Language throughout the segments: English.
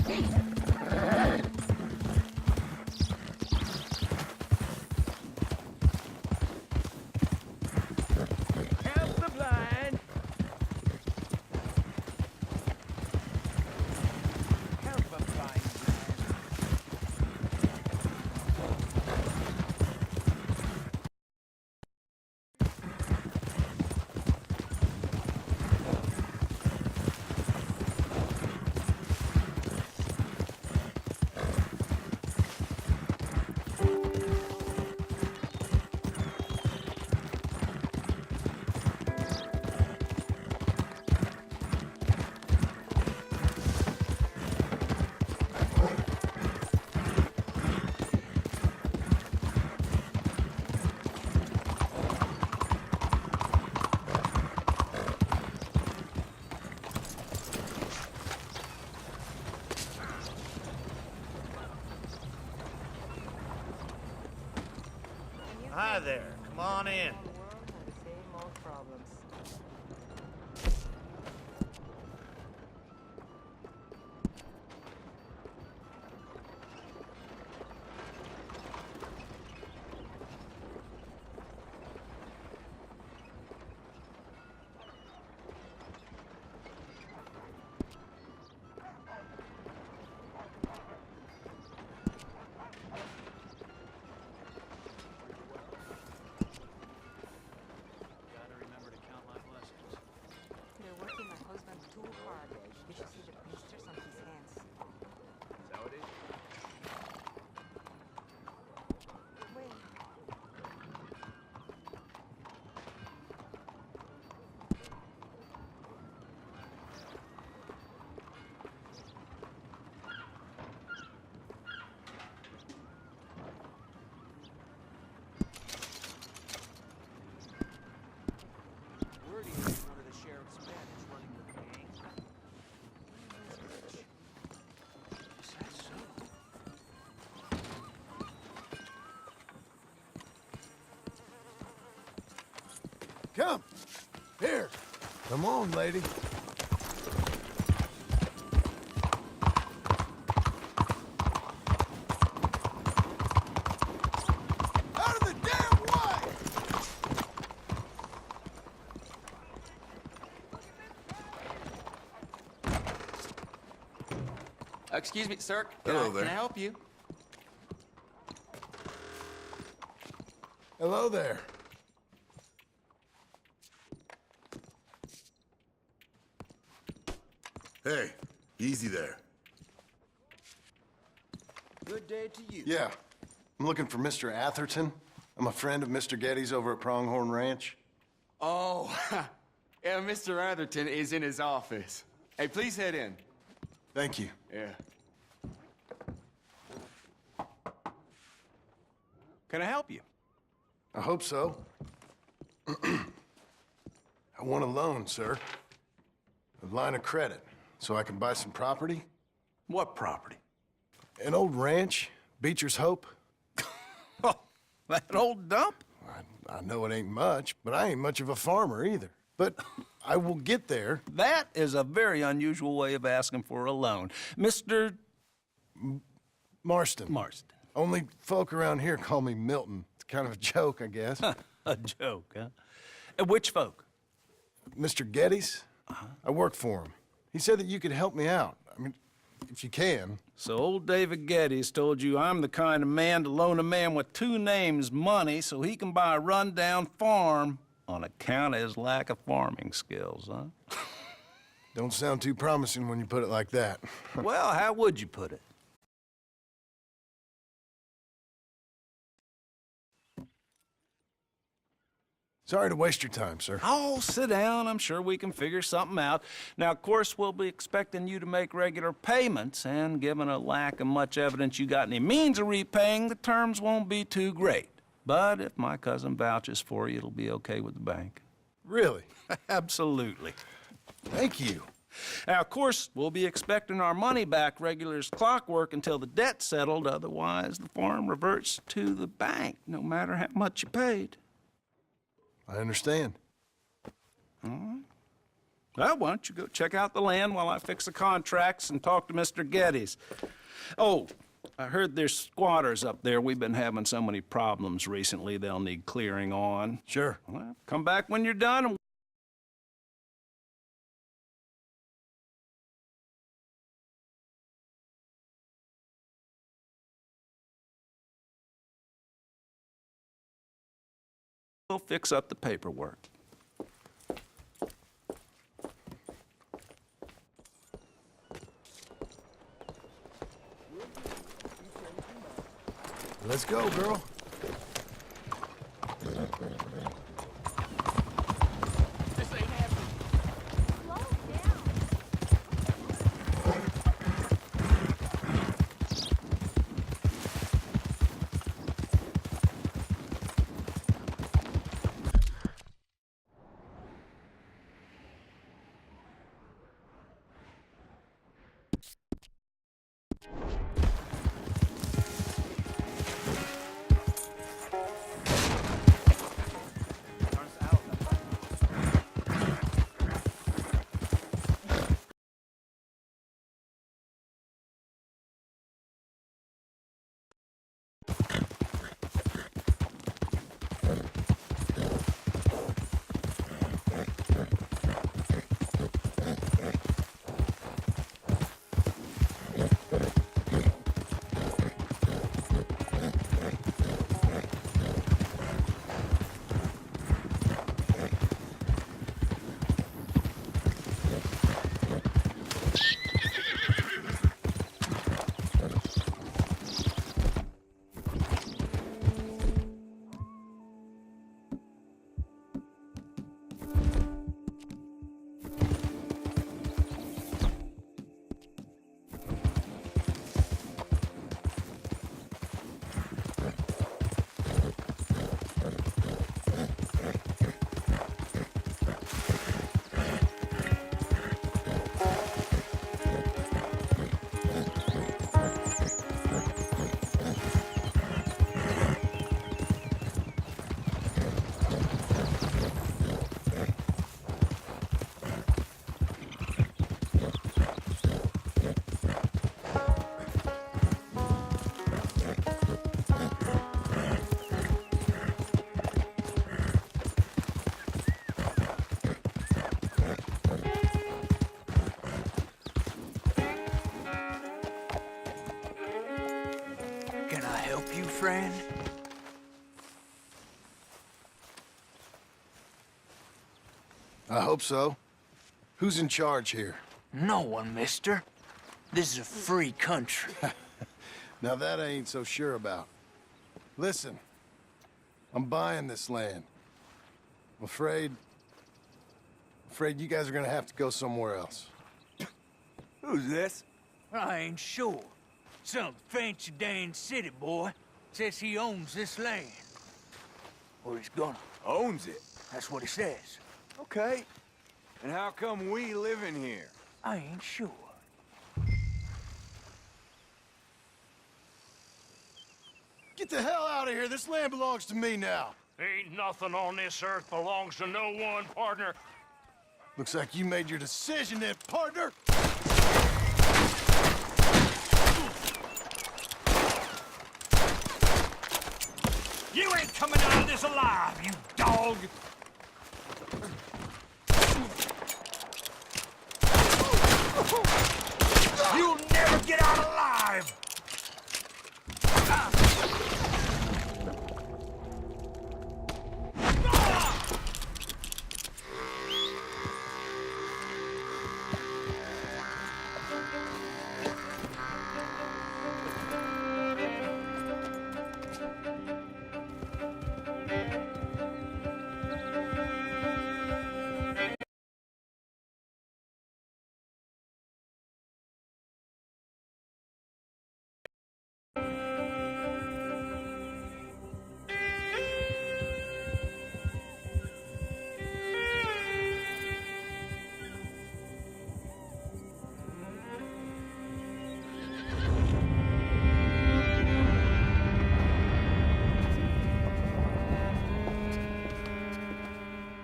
Help the blind. Help the blind. Hi there. Come on in. Come. Here. Come on, lady. Out of the damn way! Excuse me, sir. Hello there. Can I help you? Hello there. Hey, easy there. Good day to you. Yeah. I'm looking for Mr. Atherton. I'm a friend of Mr. Getty's over at Pronghorn Ranch. Oh, yeah, Mr. Atherton is in his office. Hey, please head in. Thank you. Yeah. Can I help you? I hope so. I want a loan, sir. A line of credit, so I can buy some property. What property? An old ranch, Beecher's Hope. Oh, that old dump? I know it ain't much, but I ain't much of a farmer either. But I will get there. That is a very unusual way of asking for a loan. Mr. Marston. Marston. Only folk around here call me Milton. It's kind of a joke, I guess. A joke, huh? And which folk? Mr. Getty's? I work for him. He said that you could help me out. I mean, if you can. So old David Getty's told you I'm the kind of man to loan a man with two names money so he can buy a rundown farm on account of his lack of farming skills, huh? Don't sound too promising when you put it like that. Well, how would you put it? Sorry to waste your time, sir. Oh, sit down. I'm sure we can figure something out. Now, of course, we'll be expecting you to make regular payments, and given a lack of much evidence you got any means of repaying, the terms won't be too great. But if my cousin vouches for you, it'll be okay with the bank. Really? Absolutely. Thank you. Now, of course, we'll be expecting our money back regular as clockwork until the debt's settled. Otherwise, the farm reverts to the bank, no matter how much you paid. I understand. All right. Well, why don't you go check out the land while I fix the contracts and talk to Mr. Geddes. Oh, I heard there's squatters up there. We've been having so many problems recently, they'll need clearing on. Sure. Well, come back when you're done and we'll fix up the paperwork. Let's go, girl. Can I help you, friend? I hope so. Who's in charge here? No one, mister. This is a free country. Now that I ain't so sure about. Listen, I'm buying this land. I'm afraid you guys are gonna have to go somewhere else. Who's this? I ain't sure. Some fancy Dan city boy says he owns this land. Or he's gonna. Owns it. That's what he says. Okay. And how come we live in here? I ain't sure. Get the hell out of here! This land belongs to me now! Ain't nothing on this earth belongs to no one, partner. Looks like you made your decision then, partner! You ain't coming out of this alive, you dog! You'll never get out alive!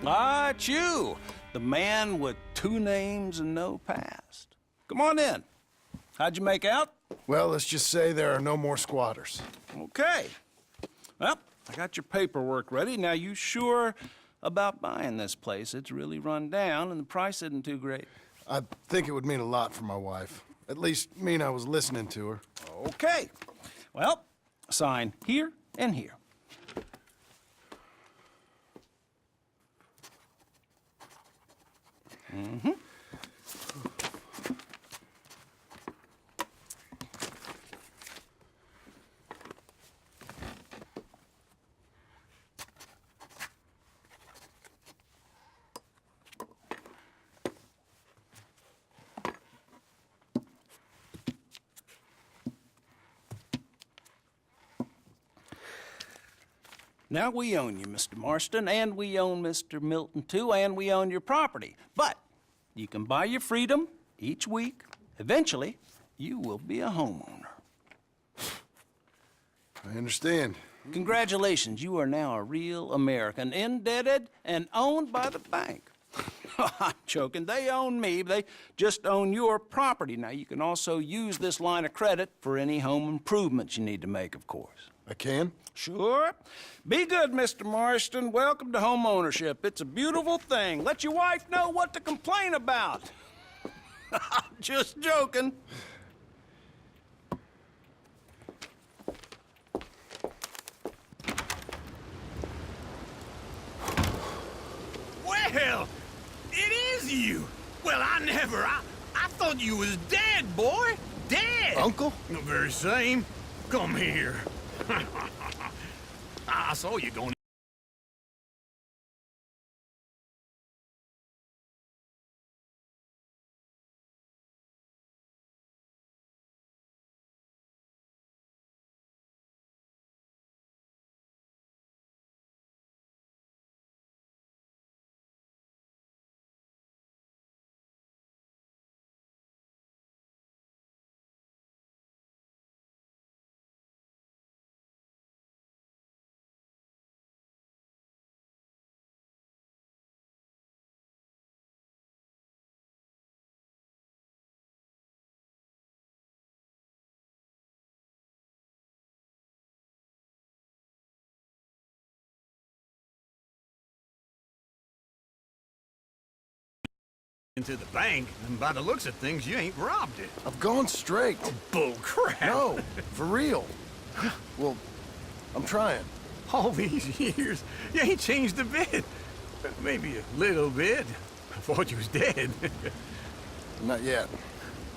Ah, it's you, the man with 2 names and no past. Come on in. How'd you make out? Well, let's just say there are no more squatters. Okay. Well, I got your paperwork ready. Now, you sure about buying this place? It's really run down, and the price isn't too great. I think it would mean a lot for my wife. At least mean I was listening to her. Okay. Well, sign here and here. Mm-hmm. Now, we own you, Mr. Marston, and we own Mr. Milton, too, and we own your property. But you can buy your freedom each week. Eventually, you will be a homeowner. I understand. Congratulations, you are now a real American, indebted and owned by the bank. I'm joking. They own me. They just own your property. Now, you can also use this line of credit for any home improvements you need to make, of course. I can? Sure. Be good, Mr. Marston. Welcome to home ownership. It's a beautiful thing. Let your wife know what to complain about. Just joking. Well, it is you. Well, I thought you was dead, boy. Dead. Uncle? The very same. Come here. I saw you going into the bank, and by the looks of things, you ain't robbed it. I've gone straight. Bull crap. No, for real. Well, I'm trying. All these years, you ain't changed a bit. Maybe a little bit. I thought you was dead. Not yet.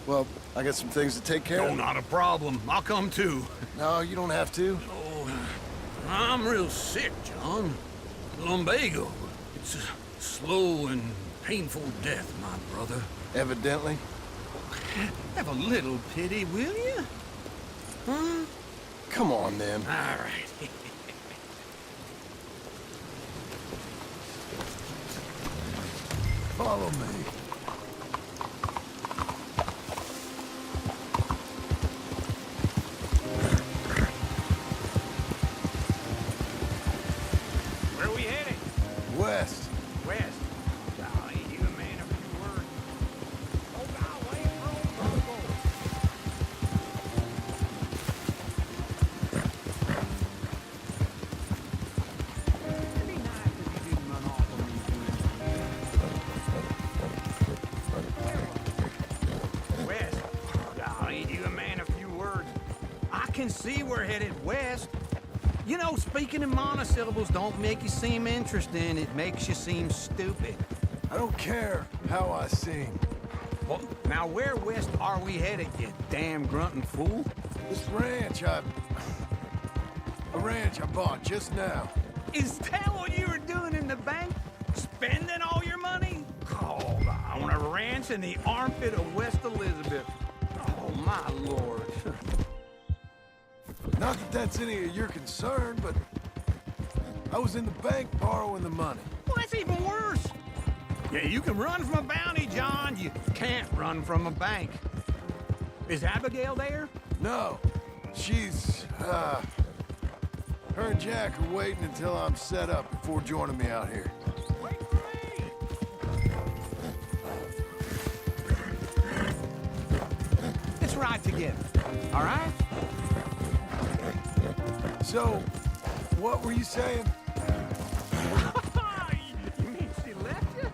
Well, I got some things to take care No, of. not a problem. I'll come too. No, you don't have to. Oh, I'm real sick, John. Lumbago. It's a slow and painful death, my brother. Evidently. Have a little pity, will you? Huh? Come on, then. All right. Follow me. Where are we heading? West. West. Golly, you a man of few words. Oh, golly, bro. It'd be nice if you didn't run off on me, West. Golly, you a man of few words. I can see we're headed west. You know, speaking in monosyllables don't make you seem interesting. It makes you seem stupid. I don't care how I sing. Well, now where west are we headed, you damn grunting fool? This ranch a ranch I bought just now. Is that what you were doing in the bank? Spending all your money? Oh, on a ranch in the armpit of West Elizabeth. Oh, my lord. Not that that's any of your concern, but I was in the bank borrowing the money. Well, that's even worse. Yeah, you can run from a bounty, John. You can't run from a bank. Is Abigail there? No, she's, her and Jack are waiting until I'm set up before joining me out here. Wait for me! together. All right? So, what were you saying? You mean she left you?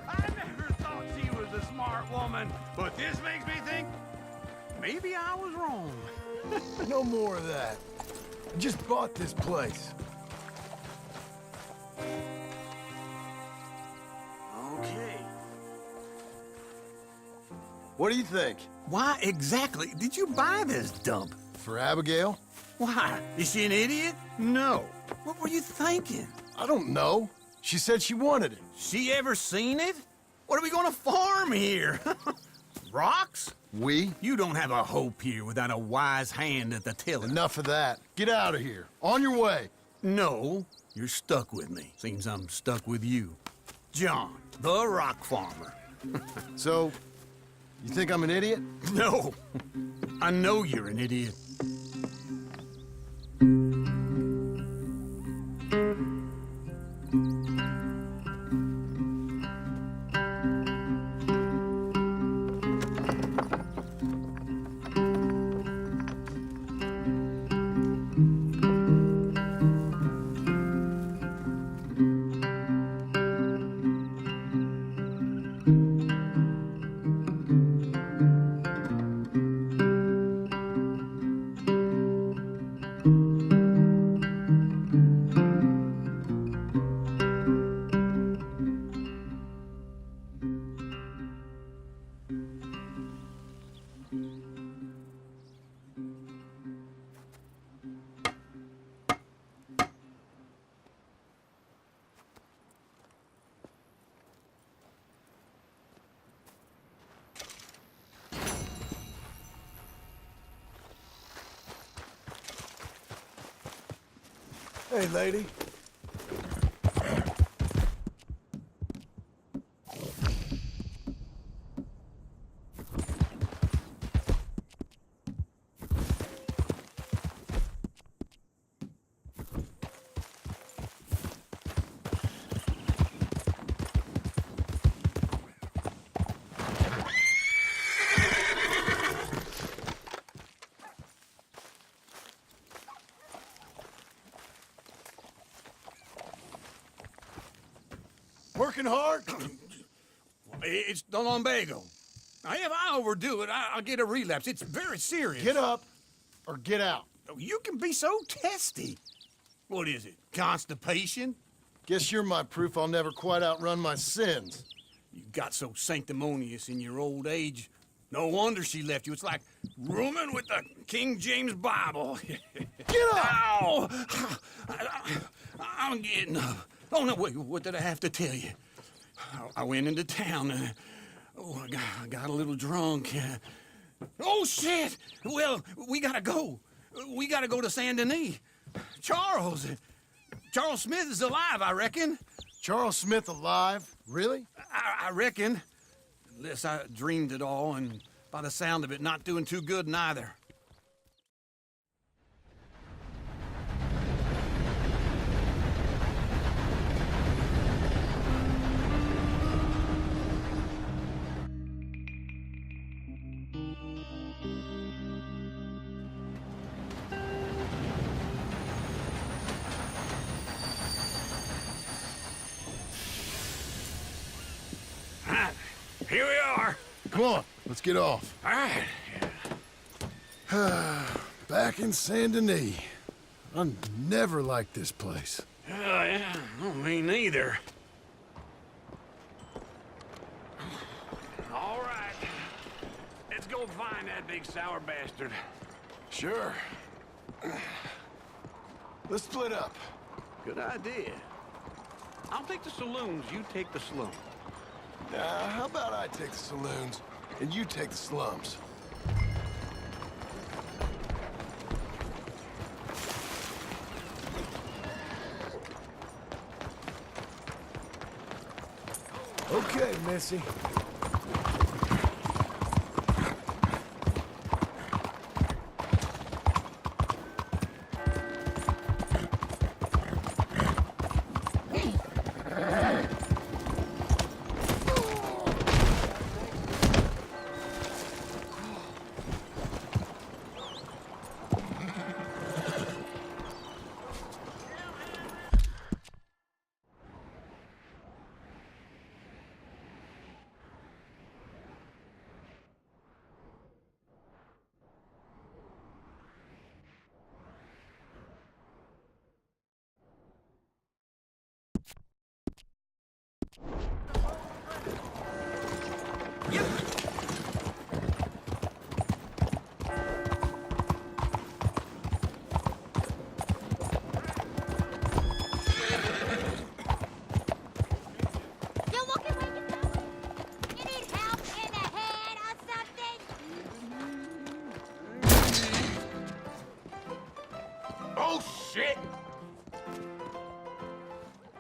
I never thought she was a smart woman, but this makes me think maybe I was wrong. No more of that. I just bought this place. Okay. What do you think? Why exactly did you buy this dump? For Abigail? Why? Is she an idiot? No. What were you thinking? I don't know. She said she wanted it. She ever seen it? What are we gonna farm here? Rocks? We? You don't have a hope here without a wise hand at the tiller. Enough of that. Get out of here. On your way. No, you're stuck with me. Seems I'm stuck with you. John, the rock farmer. So, you think I'm an idiot? No, I know you're an idiot. Hey, lady. Working hard? It's the lumbago. Now, if I overdo it, I'll get a relapse. It's very serious. Get up or get out. You can be so testy. What is it, constipation? Guess you're my proof I'll never quite outrun my sins. You got so sanctimonious in your old age. No wonder she left you. It's like rooming with the King James Bible. Get up! Ow! I'm getting up. Oh, no, wait, what did I have to tell you? I went into town. I got a little drunk. Oh, shit! Well, we gotta go. We gotta go to Saint Denis. Charles Smith is alive, I reckon. Charles Smith alive? Really? I reckon. Unless I dreamed it all, and by the sound of it, not doing too good neither. Here we are. Come on, let's get off. All right. Back in Saint Denis. I never liked this place. Yeah, no, me neither. All right. Let's go find that big sour bastard. Sure. Let's split up. Good idea. I'll take the saloons, you take the slum. How about I take the saloons and you take the slums? Okay, Missy.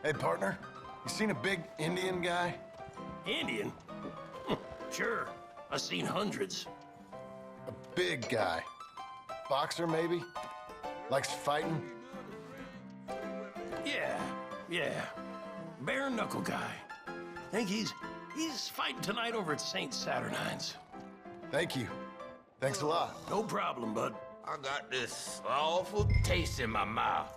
Hey, partner, you seen a big Indian guy? Indian? Sure. I've seen hundreds. A big guy. Boxer, maybe? Likes fighting? Yeah. Bare knuckle guy. Think he's fighting tonight over at St. Saturnine's. Thank you. Thanks a lot. No problem, bud. I got this awful taste in my mouth.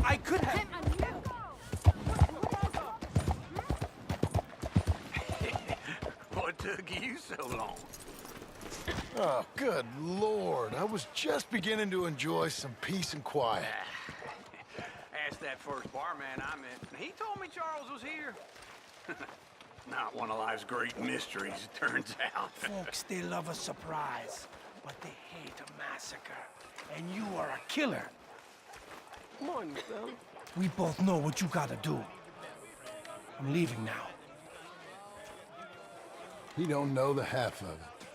I could have... What took you so long? Oh, good Lord. I was just beginning to enjoy some peace and quiet. Asked that first barman I met. He told me Charles was here. Not one of life's great mysteries, it turns out. Folks, they love a surprise, but they hate a massacre. And you are a killer. Come on, fella. We both know what you gotta do. I'm leaving now. He don't know the half of it.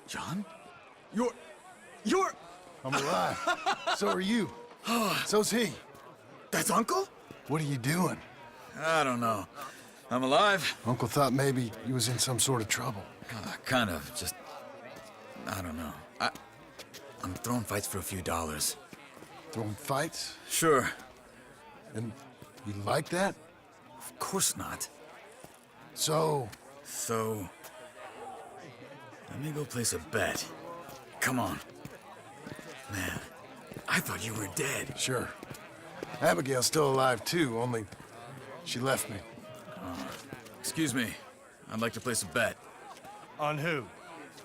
John? You're... I'm alive. So are you. So's he. That's Uncle? What are you doing? I don't know. I'm alive. Uncle thought maybe you was in some sort of trouble. Kind of, just... I don't know. I'm throwing fights for a few dollars. Throwing fights? Sure. And you like that? Of course not. So, let me go place a bet. Come on. Man, I thought you were dead. sure. Abigail's still alive too, only she left me. Excuse me. I'd like to place a bet. On who?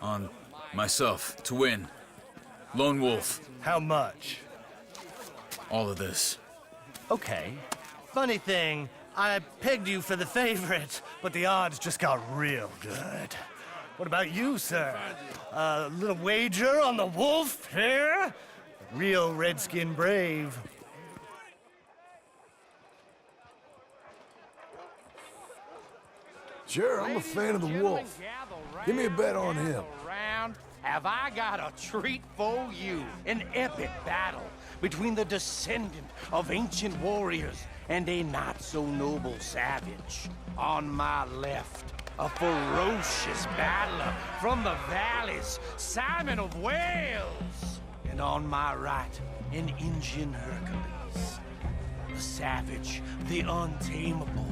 On myself, to win. Lone Wolf. How much? All of this. Okay. Funny thing, I pegged you for the favorite, but the odds just got real good. What about you, sir? A little wager on the wolf here? Real redskin brave. Sure, I'm a fan of the wolf. Give me a bet on him. Have I got a treat for you? An epic battle between the descendant of ancient warriors and a not-so-noble savage. On my left, a ferocious battler from the valleys, Simon of Wales. And on my right, an Indian Hercules. The savage, the untamable,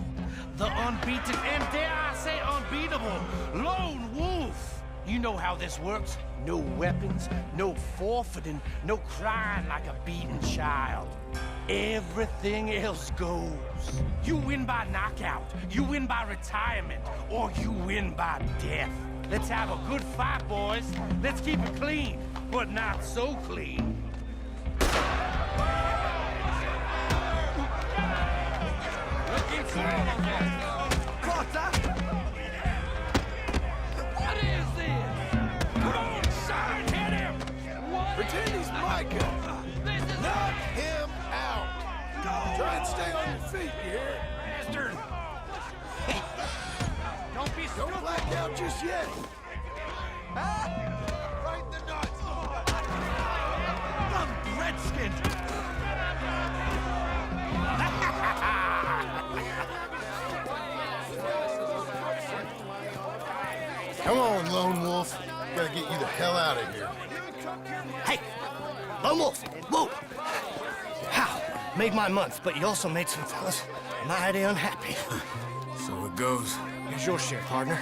the unbeaten, and dare I say unbeatable, Lone Wolf. You know how this works. No weapons, no forfeiting, no crying like a beaten child. Everything else goes. You win by knockout, you win by retirement, or you win by death. Let's have a good fight, boys. Let's keep it clean, but not so clean. Looking for What is this? Come on, son, hit him! Pretend he's Micah. Knock him out. Try and stay on your feet, you hear? Bastard! Don't be stupid! Don't black out just yet. Right in the nuts. Dumb redskin! Come on, Lone Wolf. Gotta get you the hell out of here. Hey! Lone Wolf! Whoa! How? Made my month, but you also made some fellas mighty unhappy. So it goes. Here's your share, partner.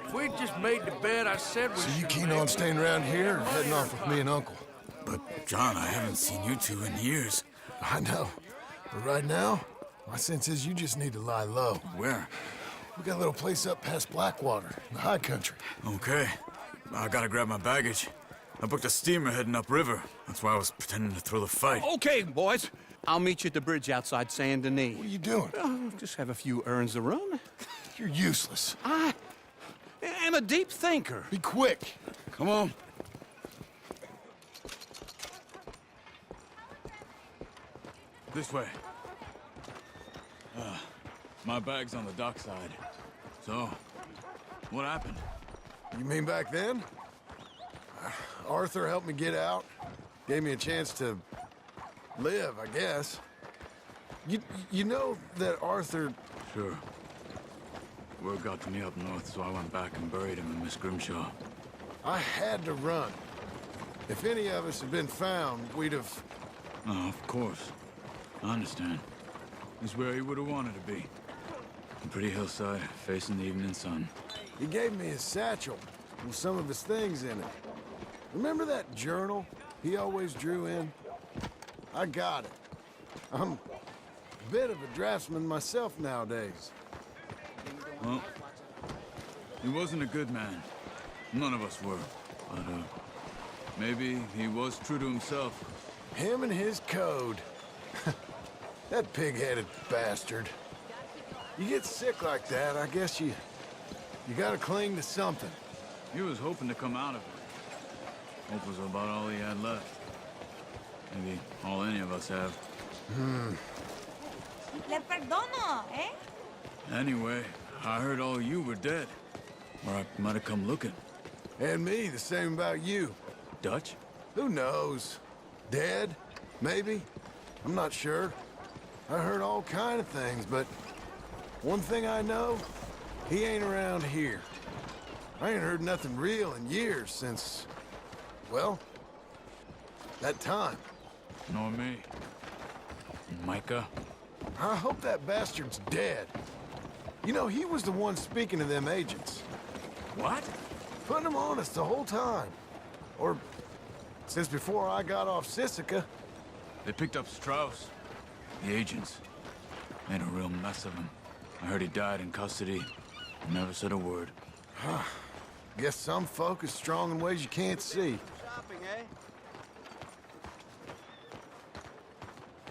If we'd just made the bet I said we So you should keen make. on staying around here or heading off with me and Uncle? But, John, I haven't seen you two in years. I know. But right now, my sense is you just need to lie low. Where? We got a little place up past Blackwater, in the high country. Okay. I gotta grab my baggage. I booked a steamer heading upriver. That's why I was pretending to throw the fight. Okay, boys. I'll meet you at the bridge outside Saint Denis. What are you doing? Oh, just have a few errands to run. You're useless. I am a deep thinker. Be quick. Come on. This way. My bag's on the dockside. So, what happened? You mean back then? Arthur helped me get out. Gave me a chance to live, I guess. You know that Arthur... Sure. Word got to me up north, so I went back and buried him in Miss Grimshaw. I had to run. If any of us had been found, we'd have... Oh, of course. I understand. It's where he would have wanted to be. A pretty hillside, facing the evening sun. He gave me his satchel with some of his things in it. Remember that journal he always drew in? I got it. I'm a bit of a draftsman myself nowadays. Well, he wasn't a good man. None of us were. But, maybe he was true to himself. Him and his code. That pig-headed bastard. You get sick like that, I guess you gotta cling to something. He was hoping to come out of it. Hope was about all he had left. Maybe all any of us have. Le perdono, eh? Anyway, I heard all you were dead. Or I might have come looking. And me, the same about you. Dutch? Who knows? Dead? Maybe? I'm not sure. I heard all kind of things, but one thing I know, he ain't around here. I ain't heard nothing real in years since, well, that time. Nor me. Micah? I hope that bastard's dead. You know, he was the one speaking to them agents. What? Putting them on us the whole time. Or since before I got off Sisika. They picked up Strauss. The agents. Made a real mess of him. I heard he died in custody. Never said a word. Guess some folk is strong in ways you can't see. Shopping, eh?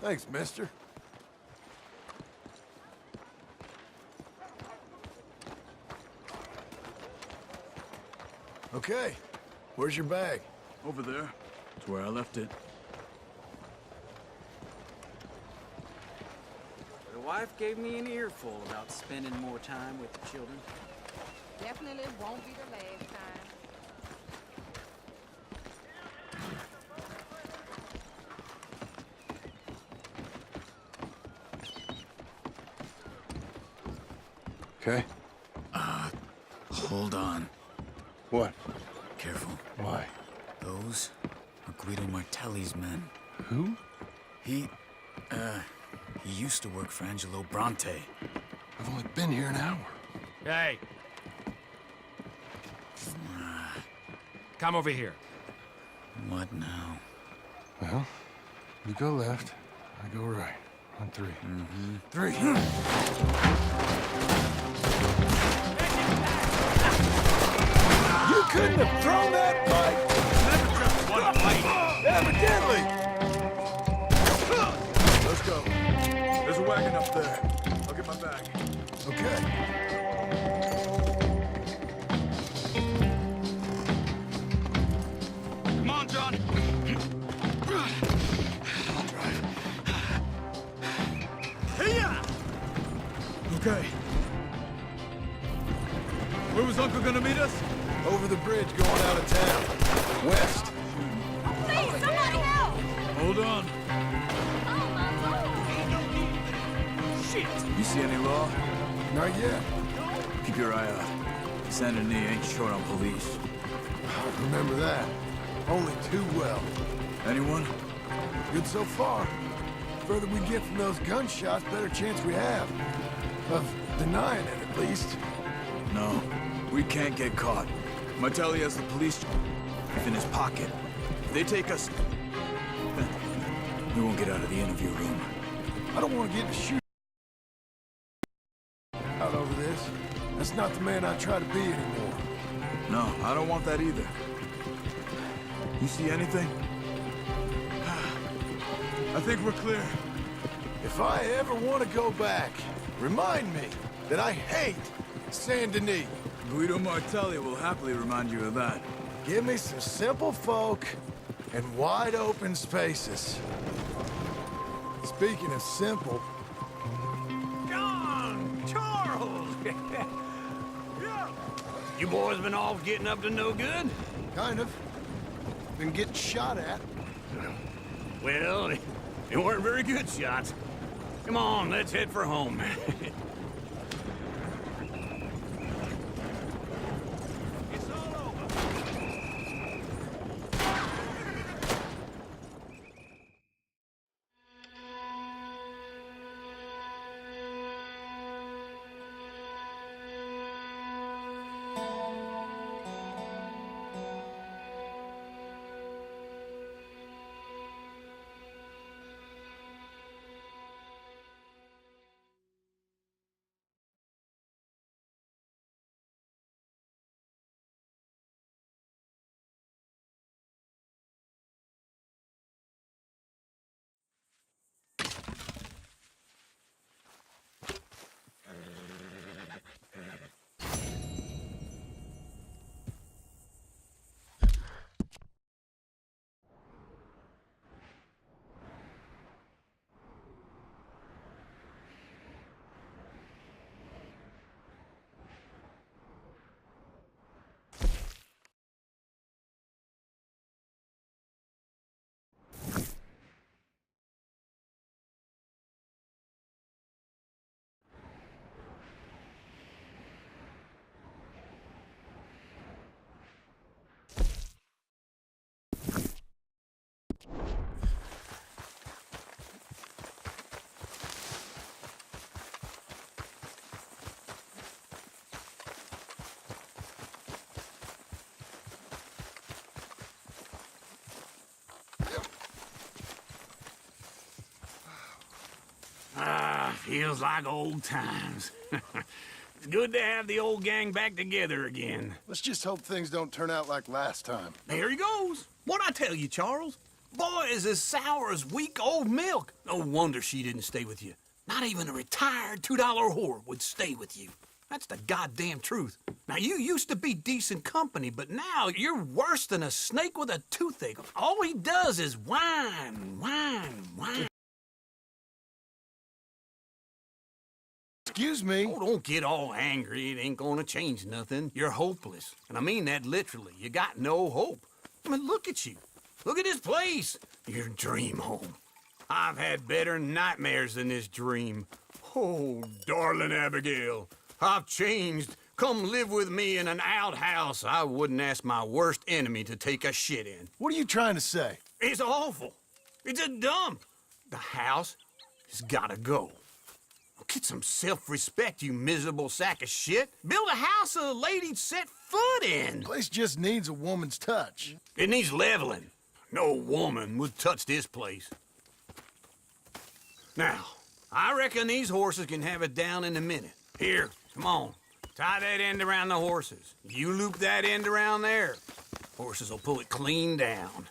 Thanks, mister. Okay, where's your bag? Over there. It's where I left it. The wife gave me an earful about spending more time with the children. Definitely won't be the last time. Okay. Hold on. What? Careful. Why? Those are Guido Martelli's men. Who? He used to work for Angelo Bronte. I've only been here an hour. Hey. Come over here. What now? Well, you go left, I go right. On three. Three. You couldn't have thrown that pipe! Never just one fight. Evidently! Let's go. There's a wagon up there. I'll get my bag. Okay. Come on, John. I'll drive. Hey-ya! Okay. Where was Uncle gonna meet us? Over the bridge going out of town. West. Please, somebody help! Hold on. Shit. You see any law? Not yet. Keep your eye out. Saint Denis ain't short on police. Remember that. Only too well. Anyone? Good so far. Further we get from those gunshots, better chance we have. Of denying it, at least. No. We can't get caught. Martelli has the police in his pocket. If they take us, we won't get out of the interview room. I don't want to get in a shoot out over this. That's not the man I try to be anymore. No, I don't want that either. You see anything? I think we're clear. If I ever want to go back, remind me that I hate Saint Denis. Guido Martelli will happily remind you of that. Give me some simple folk and wide open spaces. Speaking of simple, John! Charles! Yeah. You boys been off getting up to no good? kind of. Been getting shot at. Well, they weren't very good shots. Come on, let's head for home. It's all over. Feels like old times. It's good to have the old gang back together again. Let's just hope things don't turn out like last time. There he goes. What'd I tell you, Charles? Boy is as sour as weak old milk. No wonder she didn't stay with you. Not even a retired $2 whore would stay with you. That's the goddamn truth. Now, you used to be decent company, but now you're worse than a snake with a toothache. All he does is whine, whine, whine. Excuse me? Oh, don't get all angry. It ain't gonna change nothing. You're hopeless. And I mean that literally. You got no hope. I mean, look at you. Look at this place. Your dream home. I've had better nightmares than this dream. Oh, darling Abigail, I've changed. Come live with me in an outhouse I wouldn't ask my worst enemy to take a shit in. What are you trying to say? It's awful. It's a dump. The house has gotta go. Get some self-respect, you miserable sack of shit. Build a house a lady'd set foot in. The place just needs a woman's touch. It needs leveling. No woman would touch this place. Now, I reckon these horses can have it down in a minute. Here, come on. Tie that end around the horses. You loop that end around there. Horses will pull it clean down.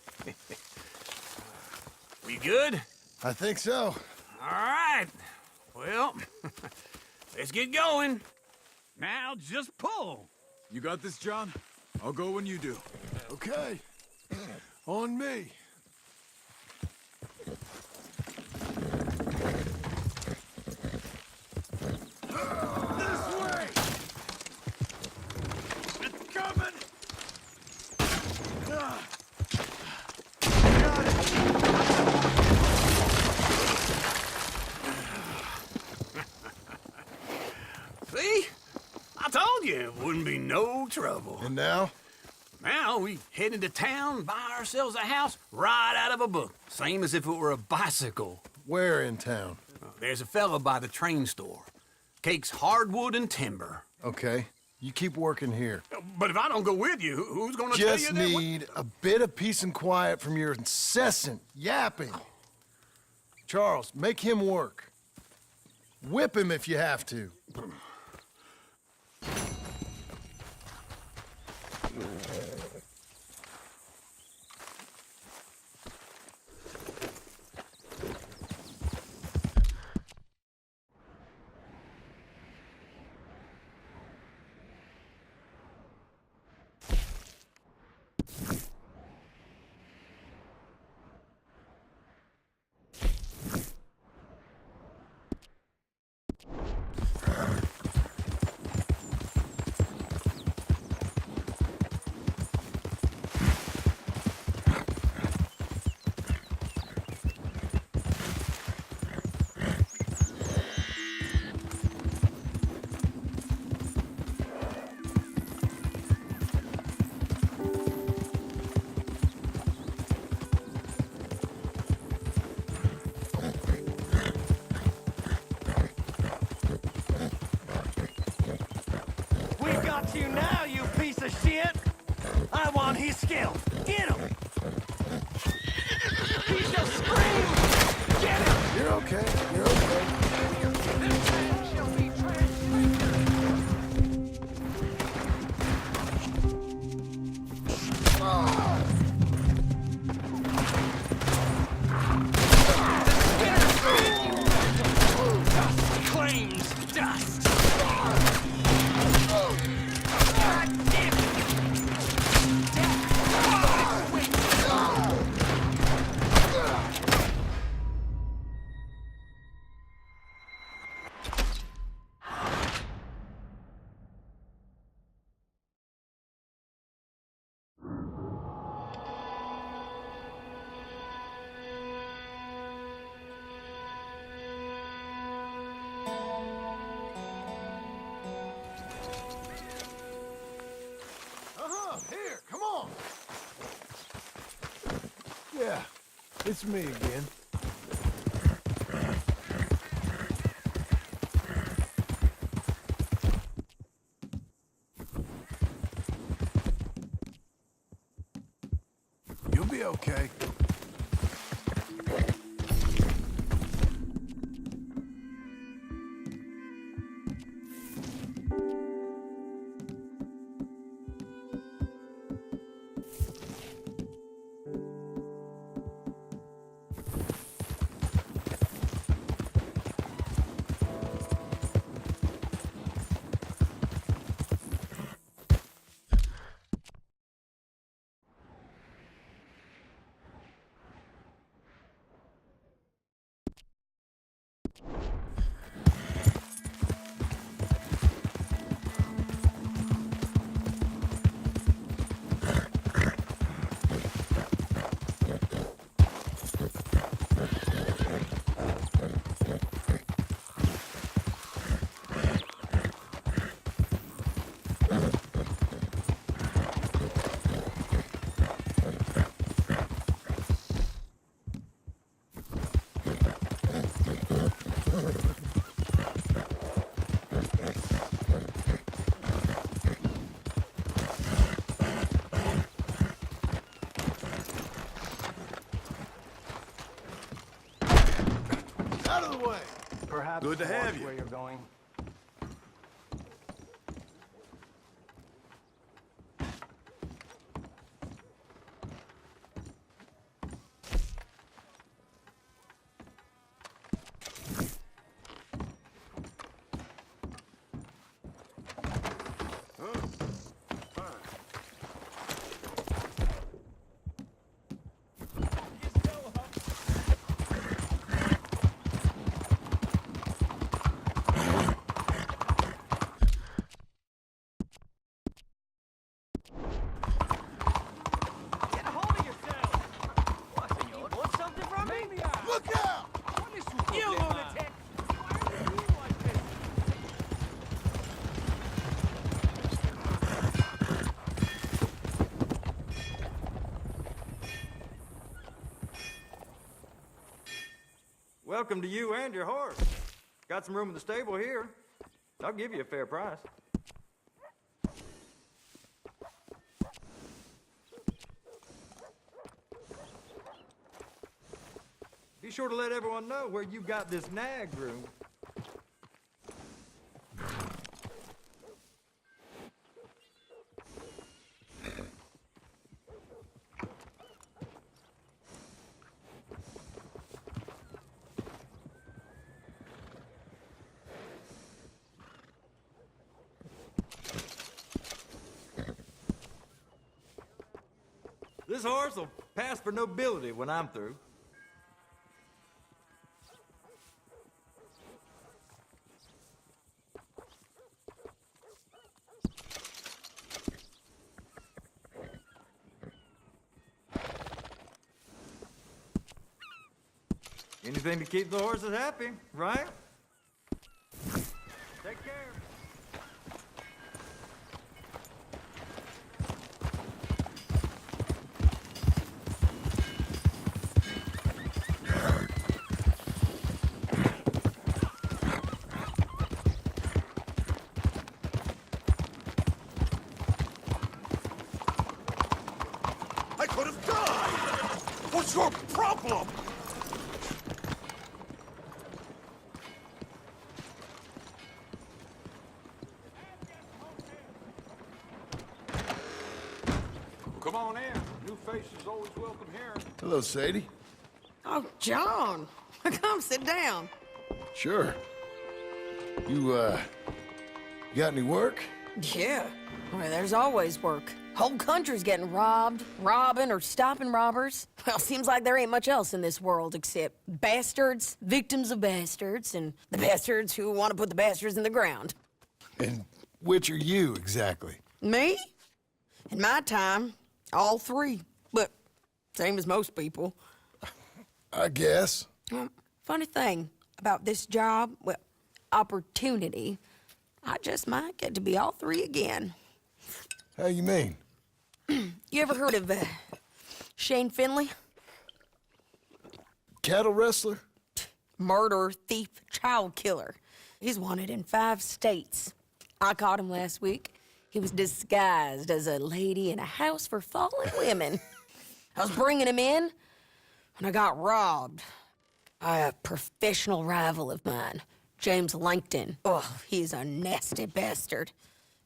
We good? I think so. All right. Well, let's get going. Now just pull. You got this, John? I'll go when you do. Okay. On me. This way! It's coming! Got it! See? I told you it wouldn't be no trouble. And now? Now we head into town, buy ourselves a house right out of a book. Same as if it were a bicycle. Where in town? There's a fella by the train store. Cakes hardwood and timber. Okay. You keep working here. But if I don't go with you, who's gonna tell you Just that? need a bit of peace and quiet from your incessant yapping. Charles, make him work. Whip him if you have to. got you now, you piece of shit! I want his skill. Get him! He just screamed! Get him! You're okay. You're okay. This man shall be transfigured! Dust claims dust. Here, come on. Yeah, it's me again. You'll be okay. Out of the way. Perhaps Good to have you. where you're going. Look out! You lunatic! Welcome to you and your horse. Got some room in the stable here. I'll give you a fair price. Be sure to let everyone know where you got this nag groomed. This horse will pass for nobility when I'm through. Anything to keep the horses happy, right? Take care. What's your problem? Come on in. New faces always welcome here. Hello, Sadie. Oh, John. Come sit down. Sure. You got any work? Yeah. Well, there's always work. Whole country's getting robbed, robbing, or stopping robbers. Well, seems like there ain't much else in this world except bastards, victims of bastards, and the bastards who want to put the bastards in the ground. And which are you, exactly? Me? In my time, all three. But same as most people. I guess. Funny thing about this job, well, opportunity, I just might get to be all three again. How you mean? You ever heard of Shane Finley? Cattle wrestler? Murderer, thief, child killer. He's wanted in 5 states. I caught him last week. He was disguised as a lady in a house for fallen women. I was bringing him in when I got robbed by a professional rival of mine, James Langton. Oh, he's a nasty bastard.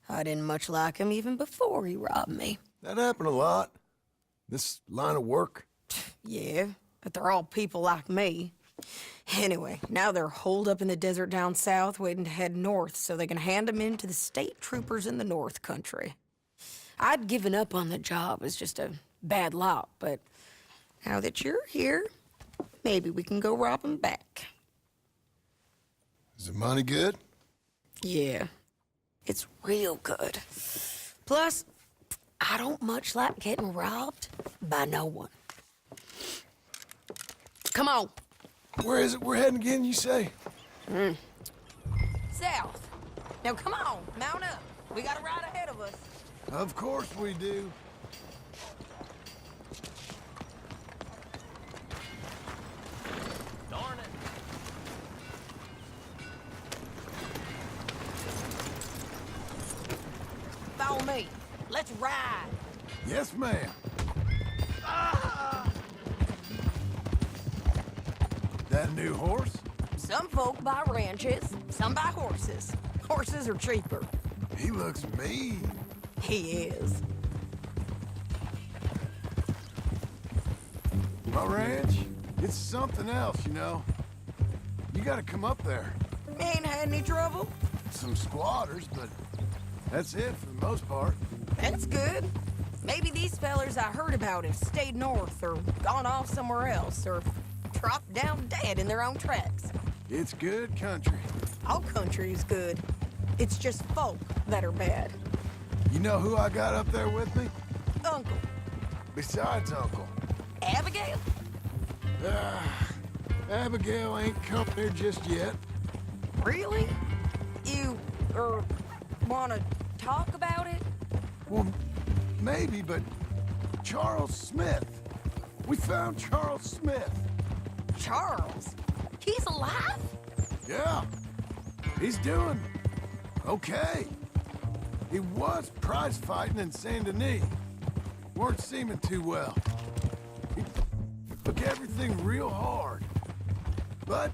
I didn't much like him even before he robbed me. That happened a lot. This line of work. Yeah, but they're all people like me. Anyway, now they're holed up in the desert down south, waiting to head north so they can hand them in to the state troopers in the north country. I'd given up on the job as just a bad lot, but now that you're here, maybe we can go rob them back. Is the money good? Yeah, it's real good. Plus, I don't much like getting robbed by no one. Come on. Where is it we're heading again, you say? South. Now come on, mount up. We got a ride ahead of us. Of course we do. Darn it. Follow me. Let's ride. Yes, ma'am. That a new horse? Some folk buy ranches, some buy horses. Horses are cheaper. He looks mean. He is. My ranch, it's something else, you know. You gotta come up there. Ain't had any trouble? Some squatters, but that's it for the most part. That's good. Maybe these fellers I heard about have stayed north or gone off somewhere else or dropped down dead in their own tracks. It's good country. All country is good. It's just folk that are bad. You know who I got up there with me? Uncle. Besides Uncle. Abigail? Abigail ain't come here just yet. Really? You, wanna talk about it? Well, maybe, but Charles Smith. We found Charles Smith. Charles? He's alive? Yeah. He's doing okay. He was prize fighting in Saint Denis. Weren't seeming too well. He took everything real hard. But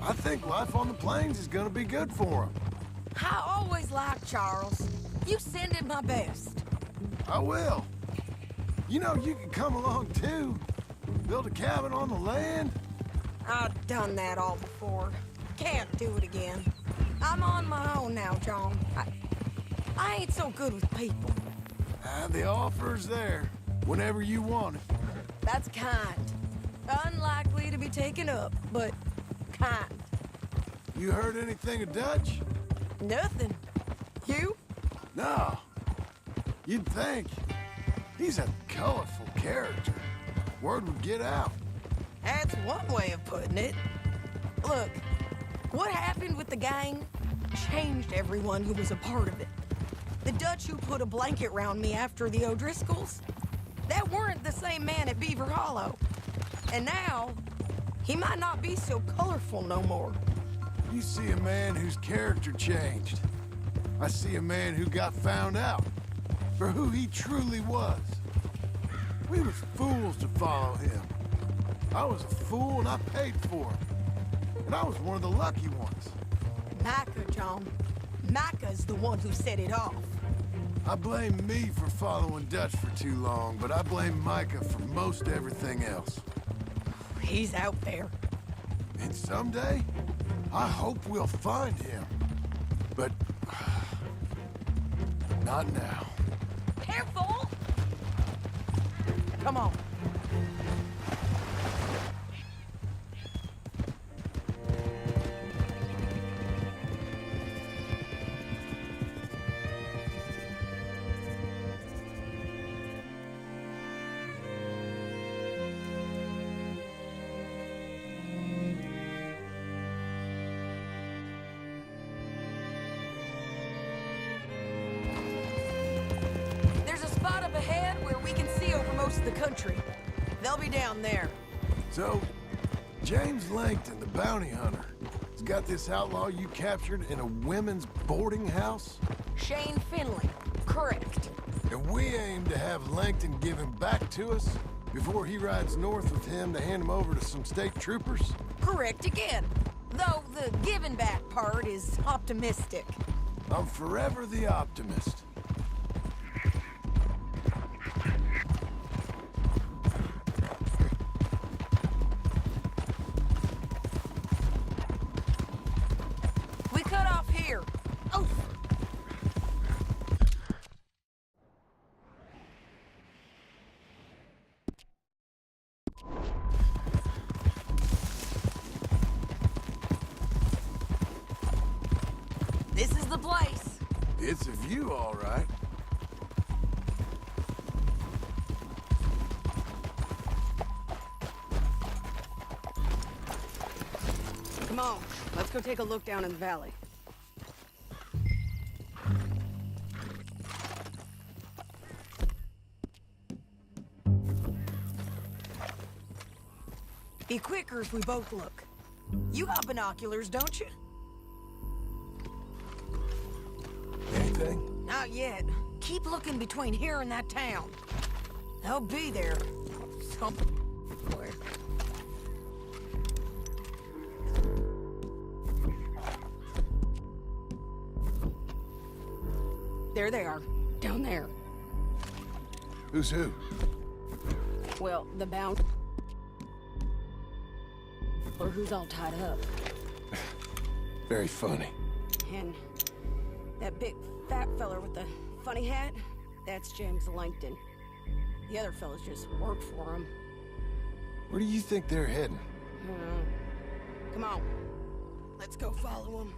I think life on the plains is gonna be good for him. I always liked Charles. You send him my best. I will. You know, you can come along too. Build a cabin on the land. I've done that all before. Can't do it again. I'm on my own now, John. I ain't so good with people. The offer's there whenever you want it. That's kind. Unlikely to be taken up, but kind. You heard anything of Dutch? Nothing. You? No. You'd think. He's a colorful character. Word would get out. That's one way of putting it. Look, what happened with the gang changed everyone who was a part of it. The Dutch who put a blanket round me after the O'Driscolls, that weren't the same man at Beaver Hollow. And now, he might not be so colorful no more. You see a man whose character changed. I see a man who got found out for who he truly was. We was fools to follow him. I was a fool and I paid for it. And I was one of the lucky ones. Micah, John. Micah's the one who set it off. I blame me for following Dutch for too long, but I blame Micah for most everything else. He's out there. And someday, I hope we'll find him. But... not now. Careful! Come on. Up ahead where we can see over most of the country. They'll be down there. So, James Langton, the bounty hunter, has got this outlaw you captured in a women's boarding house? Shane Finley. Correct. And we aim to have Langton give him back to us before he rides north with him to hand him over to some state troopers? Correct again. Though the giving back part is optimistic. I'm forever the optimist. This is the place. It's a view, all right. Come on, let's go take a look down in the valley. Be quicker if we both look. You got binoculars, don't you? Anything? Not yet. Keep looking between here and that town. They'll be there. Somewhere. There they are. Down there. Who's who? Well, the bound... or who's all tied up. Very funny. And that big fat feller with the funny hat, that's James Langton. The other fellas just work for him. Where do you think they're heading? Come on. Let's go follow them.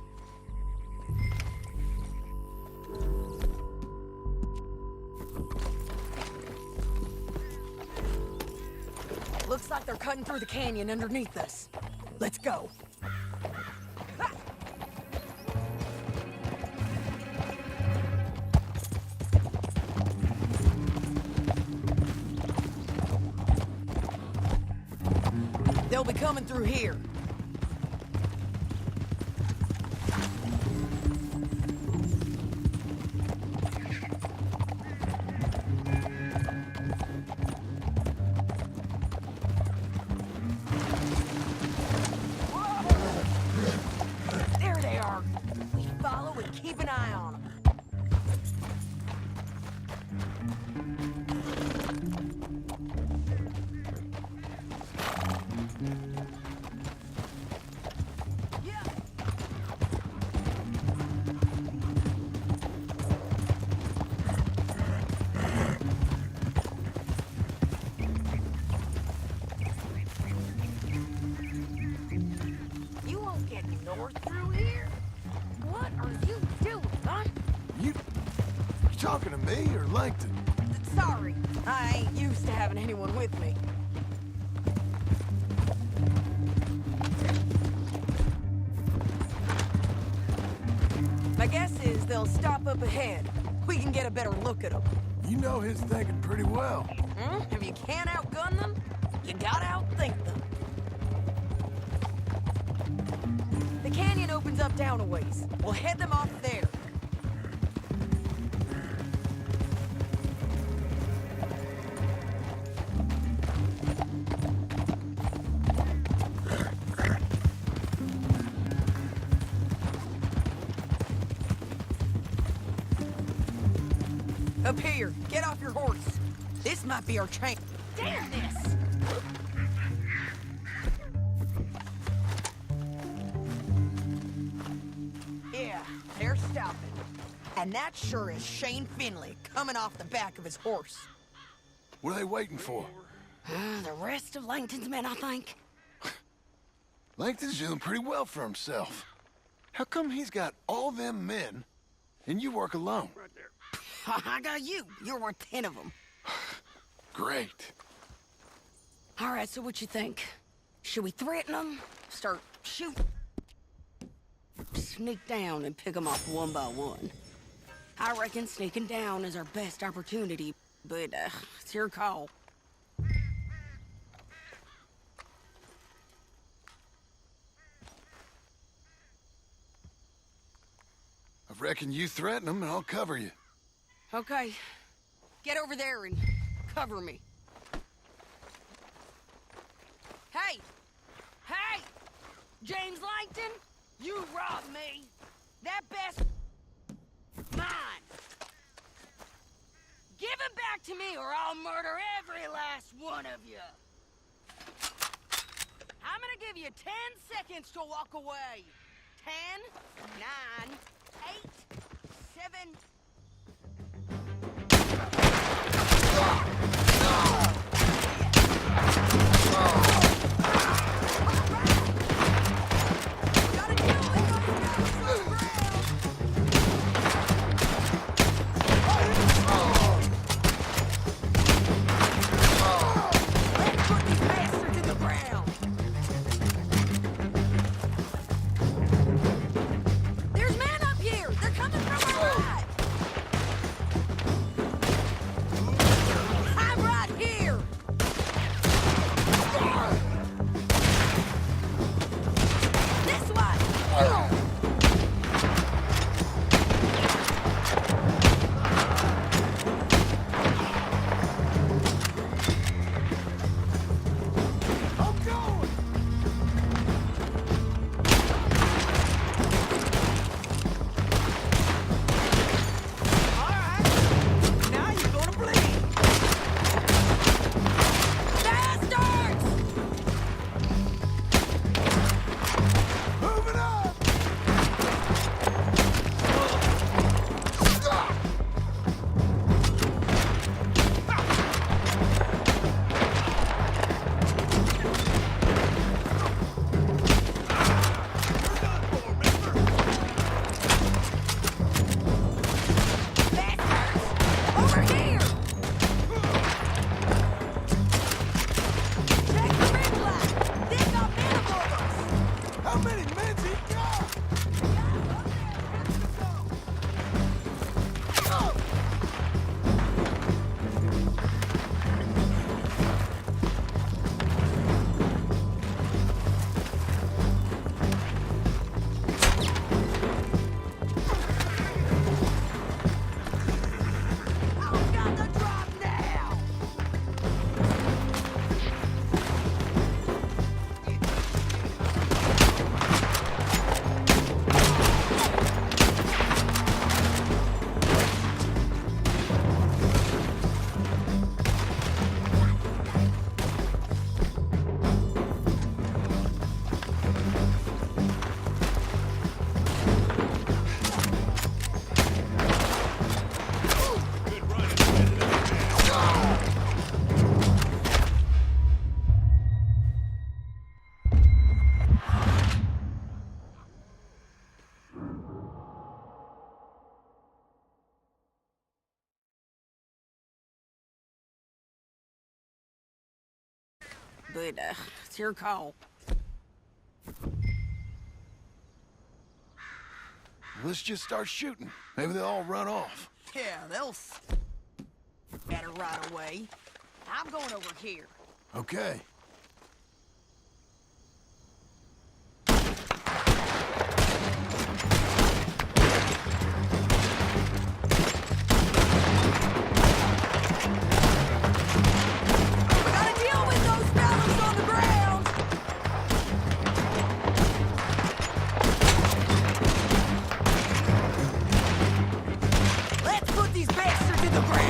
Looks like they're cutting through the canyon underneath us. Let's go. They'll be coming through here. There they are. We follow and keep an eye on them. You won't get north through here. What are you doing, huh? You talking to me or Langton? Sorry, I ain't used to having anyone with me. My guess is they'll stop up ahead. We can get a better look at them. You know his thinking pretty well. If you can't outgun them, you gotta outthink them. The canyon opens up down a ways. We'll head them off there. Up here, get off your horse. This might be our chance. Damn this! Yeah, they're stopping. And that sure is Shane Finley coming off the back of his horse. What are they waiting for? The rest of Langton's men, I think. Langton's doing pretty well for himself. How come he's got all them men, and you work alone? I got you. You're worth 10 of them. Great. All right, so what you think? Should we threaten them? Start shooting? Sneak down and pick them off one by one. I reckon sneaking down is our best opportunity, but it's your call. I reckon you threaten them and I'll cover you. Okay. Get over there and cover me. Hey! Hey! James Langton, you robbed me. That best... mine. Give him back to me or I'll murder every last one of you. I'm gonna give you 10 seconds to walk away. 10, 9, 8, 7... There's men up here! They're coming from our right! I'm right here! This way! I'm going! Now you're gonna bleed. Bastards! Moving up! Bastards! Over here! Check the red light! They got men aboard us! How many men's he got? I've got the drop now! But it's your call. Let's just start shooting. Maybe they'll all run off. Yeah, they'll better right away. I'm going over here. Okay. We gotta deal with those fellas on the ground! Let's put these bastards in the ground!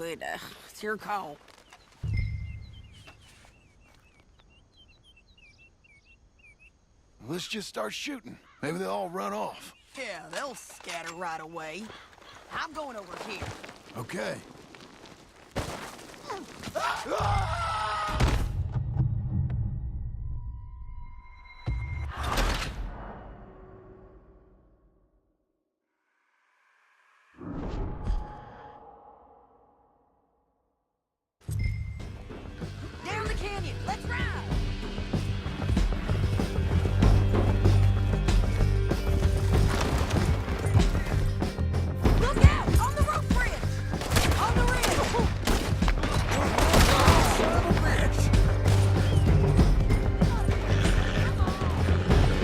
but it's your call. Let's just start shooting. Maybe they'll all run off. Yeah, they'll scatter right away. I'm going over here. Okay. Down the canyon. Let's ride. Look out! On the rope bridge! On the ridge! Son of a bitch!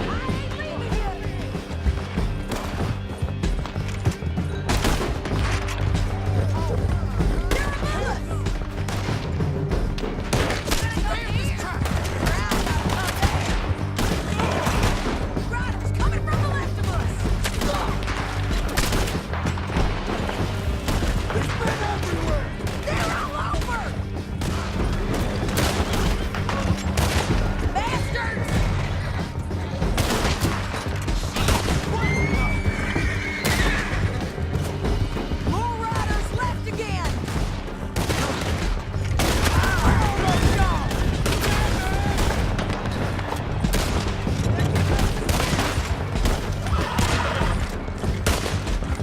I ain't leaving you! They're above us! Riders coming from the left of us! There's men everywhere! They're all over! Bastards! More riders left again!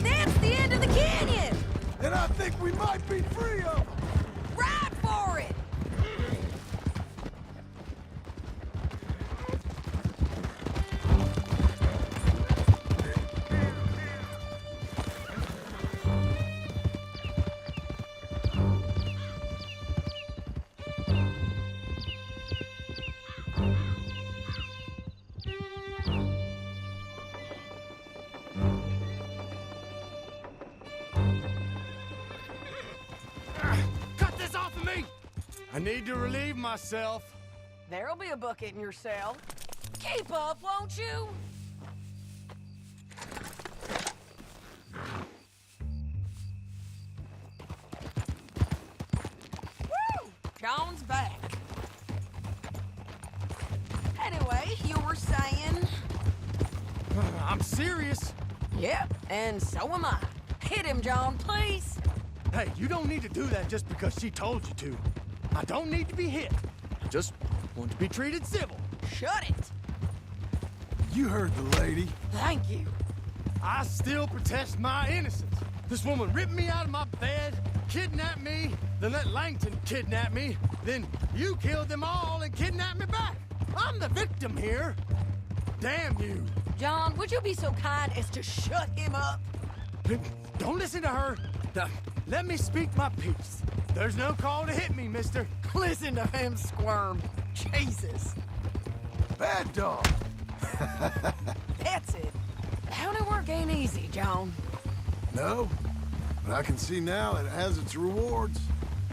That's the end of the canyon! And I think we might be free of them! Ride for it! Cut this off of me! I need to relieve myself. There'll be a bucket in your cell. Keep up, won't you? Woo! John's back. Anyway, you were saying? I'm serious. Yep, and so am I. Hit him, John, please. Hey, you don't need to do that just because she told you to. I don't need to be hit. I just want to be treated civil. Shut it. You heard the lady. Thank you. I still protest my innocence. This woman ripped me out of my bed, kidnapped me, then let Langton kidnap me, then you killed them all and kidnapped me back. I'm the victim here. Damn you. John, would you be so kind as to shut him up? Don't listen to her. Now, let me speak my piece. There's no call to hit me, mister. Listen to him squirm. Jesus. Bad dog. That's it. County work ain't easy, John. No, but I can see now it has its rewards.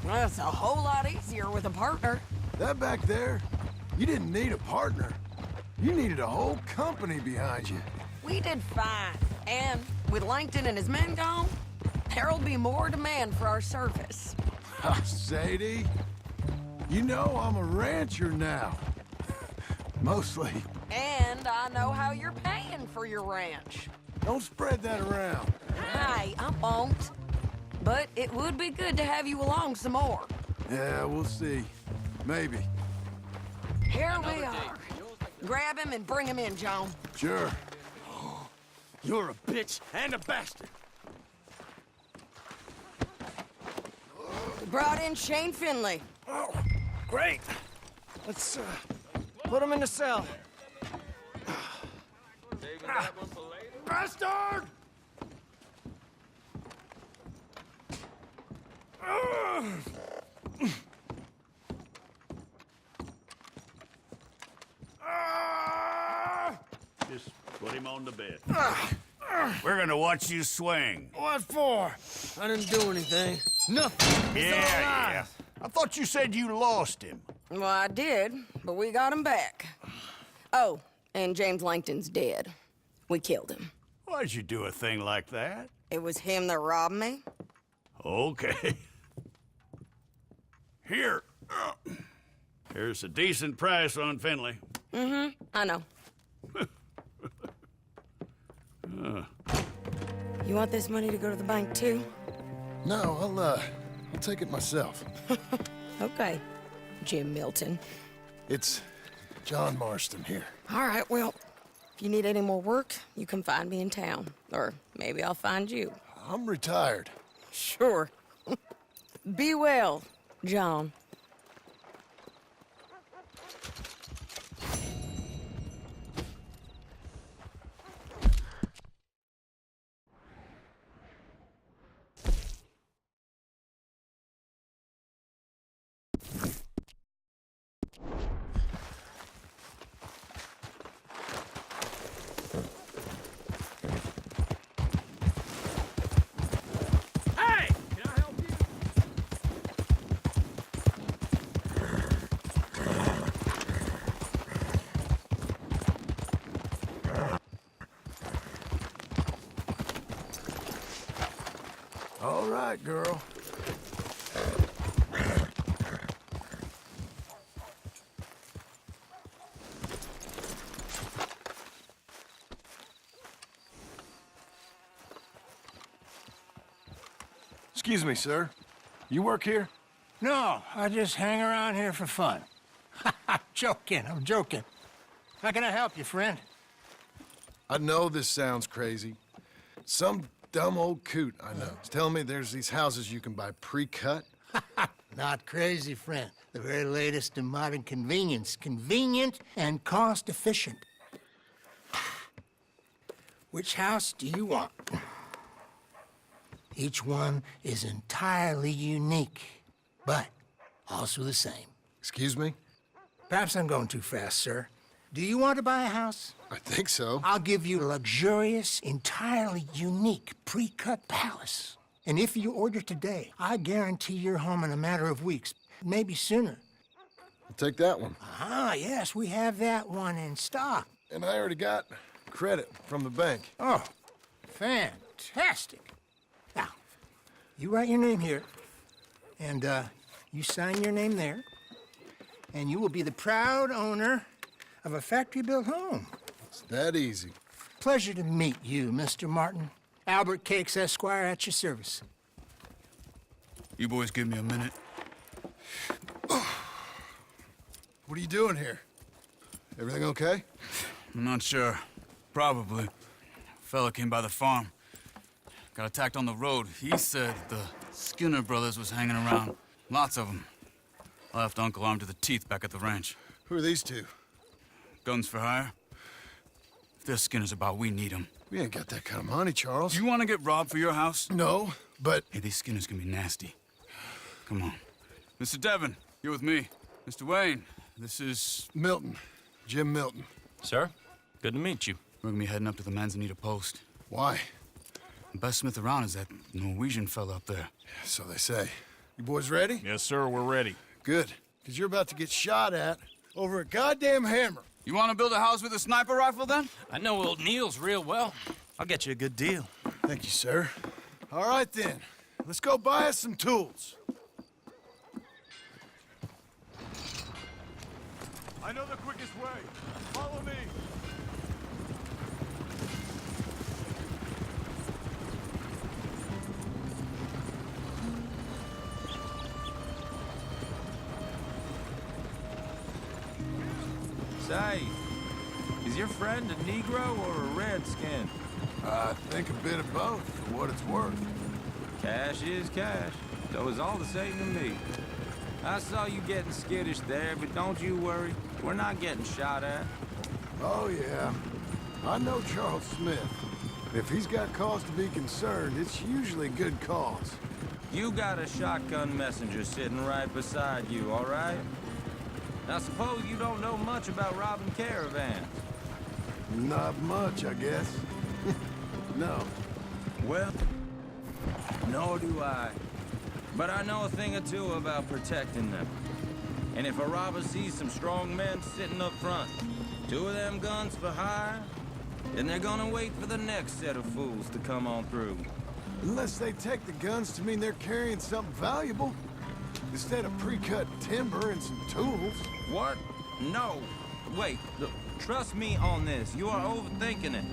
Well, it's a whole lot easier with a partner. That back there, you didn't need a partner. You needed a whole company behind you. We did fine. And with Langton and his men gone, there'll be more demand for our service. Sadie, you know I'm a rancher now. Mostly. And I know how you're paying for your ranch. Don't spread that around. Hey, I won't. But it would be good to have you along some more. Yeah, we'll see. Maybe. Here we are. Grab him and bring him in, John. Sure. You're a bitch and a bastard. We brought in Shane Finley. Oh, great. Let's put him in the cell. Bastard! Just put him on the bed. We're gonna watch you swing. What for? I didn't do anything. Nothing. He's Yeah. I thought you said you lost him. Well, I did, but we got him back. Oh, and James Langton's dead. We killed him. Why'd you do a thing like that? It was him that robbed me. Okay. Here. Here's a decent price on Finley. I know. You want this money to go to the bank, too? No, I'll take it myself. Okay, Jim Milton. It's John Marston here. All right, well, if you need any more work, you can find me in town. Or maybe I'll find you. I'm retired. Sure. Be well, John. All right, girl. Excuse me, sir. You work here? No, I just hang around here for fun. I'm joking. How can I help you, friend? I know this sounds crazy. Some dumb old coot I know is telling me there's these houses you can buy pre-cut. Not crazy, friend. The very latest in modern convenience. Convenient and cost-efficient. Which house do you want? Each one is entirely unique, but also the same. Excuse me? Perhaps I'm going too fast, sir. Do you want to buy a house? I think so. I'll give you a luxurious, entirely unique pre-cut palace. And if you order today, I guarantee you're home in a matter of weeks, maybe sooner. I'll take that one. Ah, yes, we have that one in stock. And I already got credit from the bank. Oh, fantastic. Now, you write your name here, and you sign your name there, and you will be the proud owner of a factory-built home. It's that easy. Pleasure to meet you, Mr. Martin. Albert Cakes, Esquire, at your service. You boys give me a minute. What are you doing here? Everything okay? I'm not sure. Probably. Fella came by the farm. Got attacked on the road. He said the Skinner brothers was hanging around. Lots of them. I left Uncle armed to the teeth back at the ranch. Who are these two? Guns for hire? If there's Skinner's about, we need them. We ain't got that kind of money, Charles. You want to get robbed for your house? No, but... Hey, these Skinners can be nasty. Come on. Mr. Devon, you're with me. Mr. Wayne, this is... Milton. Jim Milton. Sir, good to meet you. We're gonna be heading up to the Manzanita post. Why? The best smith around is that Norwegian fella up there. So they say. You boys ready? Yes, sir, we're ready. Good. Because you're about to get shot at over a goddamn hammer. You want to build a house with a sniper rifle, then? I know old Neil's real well. I'll get you a good deal. Thank you, sir. All right, then. Let's go buy us some tools. I know the quickest way. Follow me. Say, is your friend a Negro or a Redskin? I think a bit of both, for what it's worth. Cash is cash. So it's all the same to me. I saw you getting skittish there, but don't you worry. We're not getting shot at. Oh, yeah. I know Charles Smith. If he's got cause to be concerned, it's usually a good cause. You got a shotgun messenger sitting right beside you, all right? Now, suppose you don't know much about robbing caravans. Not much, I guess. No. Well, nor do I. But I know a thing or two about protecting them. And if a robber sees some strong men sitting up front, 2 of them guns for hire, then they're gonna wait for the next set of fools to come on through. Unless they take the guns to mean they're carrying something valuable. Instead of pre-cut timber and some tools. What? No. Wait, look, trust me on this. You are overthinking it.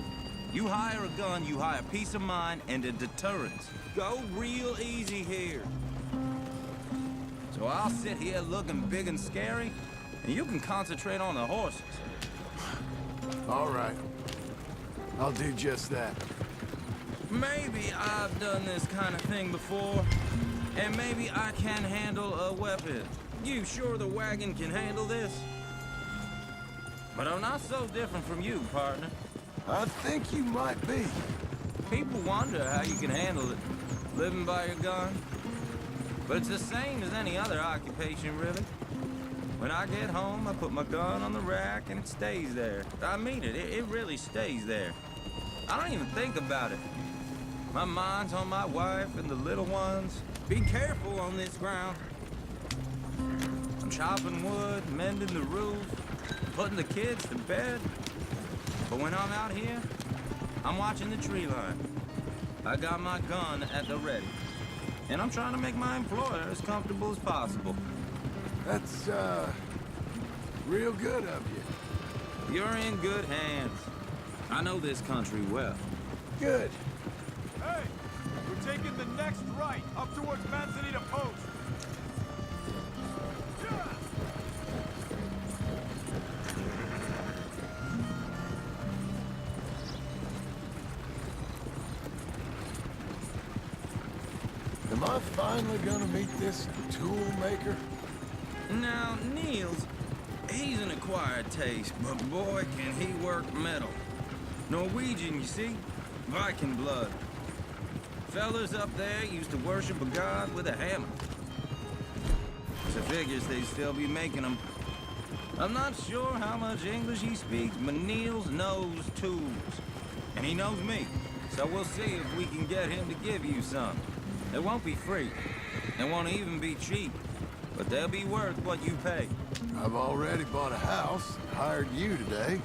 You hire a gun, you hire peace of mind and a deterrence. Go real easy here. So I'll sit here looking big and scary, and you can concentrate on the horses. All right. I'll do just that. Maybe I've done this kind of thing before, and maybe I can handle a weapon. You sure the wagon can handle this? But I'm not so different from you, partner. I think you might be. People wonder how you can handle it, living by your gun. But it's the same as any other occupation, really. When I get home, I put my gun on the rack and it stays there. I mean it, it really stays there. I don't even think about it. My mind's on my wife and the little ones. Be careful on this ground. I'm chopping wood, mending the roof, putting the kids to bed. But when I'm out here, I'm watching the tree line. I got my gun at the ready. And I'm trying to make my employer as comfortable as possible. That's, real good of you. You're in good hands. I know this country well. Good. Hey, we're taking the next right, up towards Manzanita Post. Am I finally gonna meet this tool maker? Now, Niels, he's an acquired taste, but boy, can he work metal. Norwegian, you see? Viking blood. Fellas up there used to worship a god with a hammer. So figures they'd still be making them. I'm not sure how much English he speaks, but Niels knows tools. And he knows me. So we'll see if we can get him to give you some. They won't be free. They won't even be cheap. But they'll be worth what you pay. I've already bought a house, hired you today.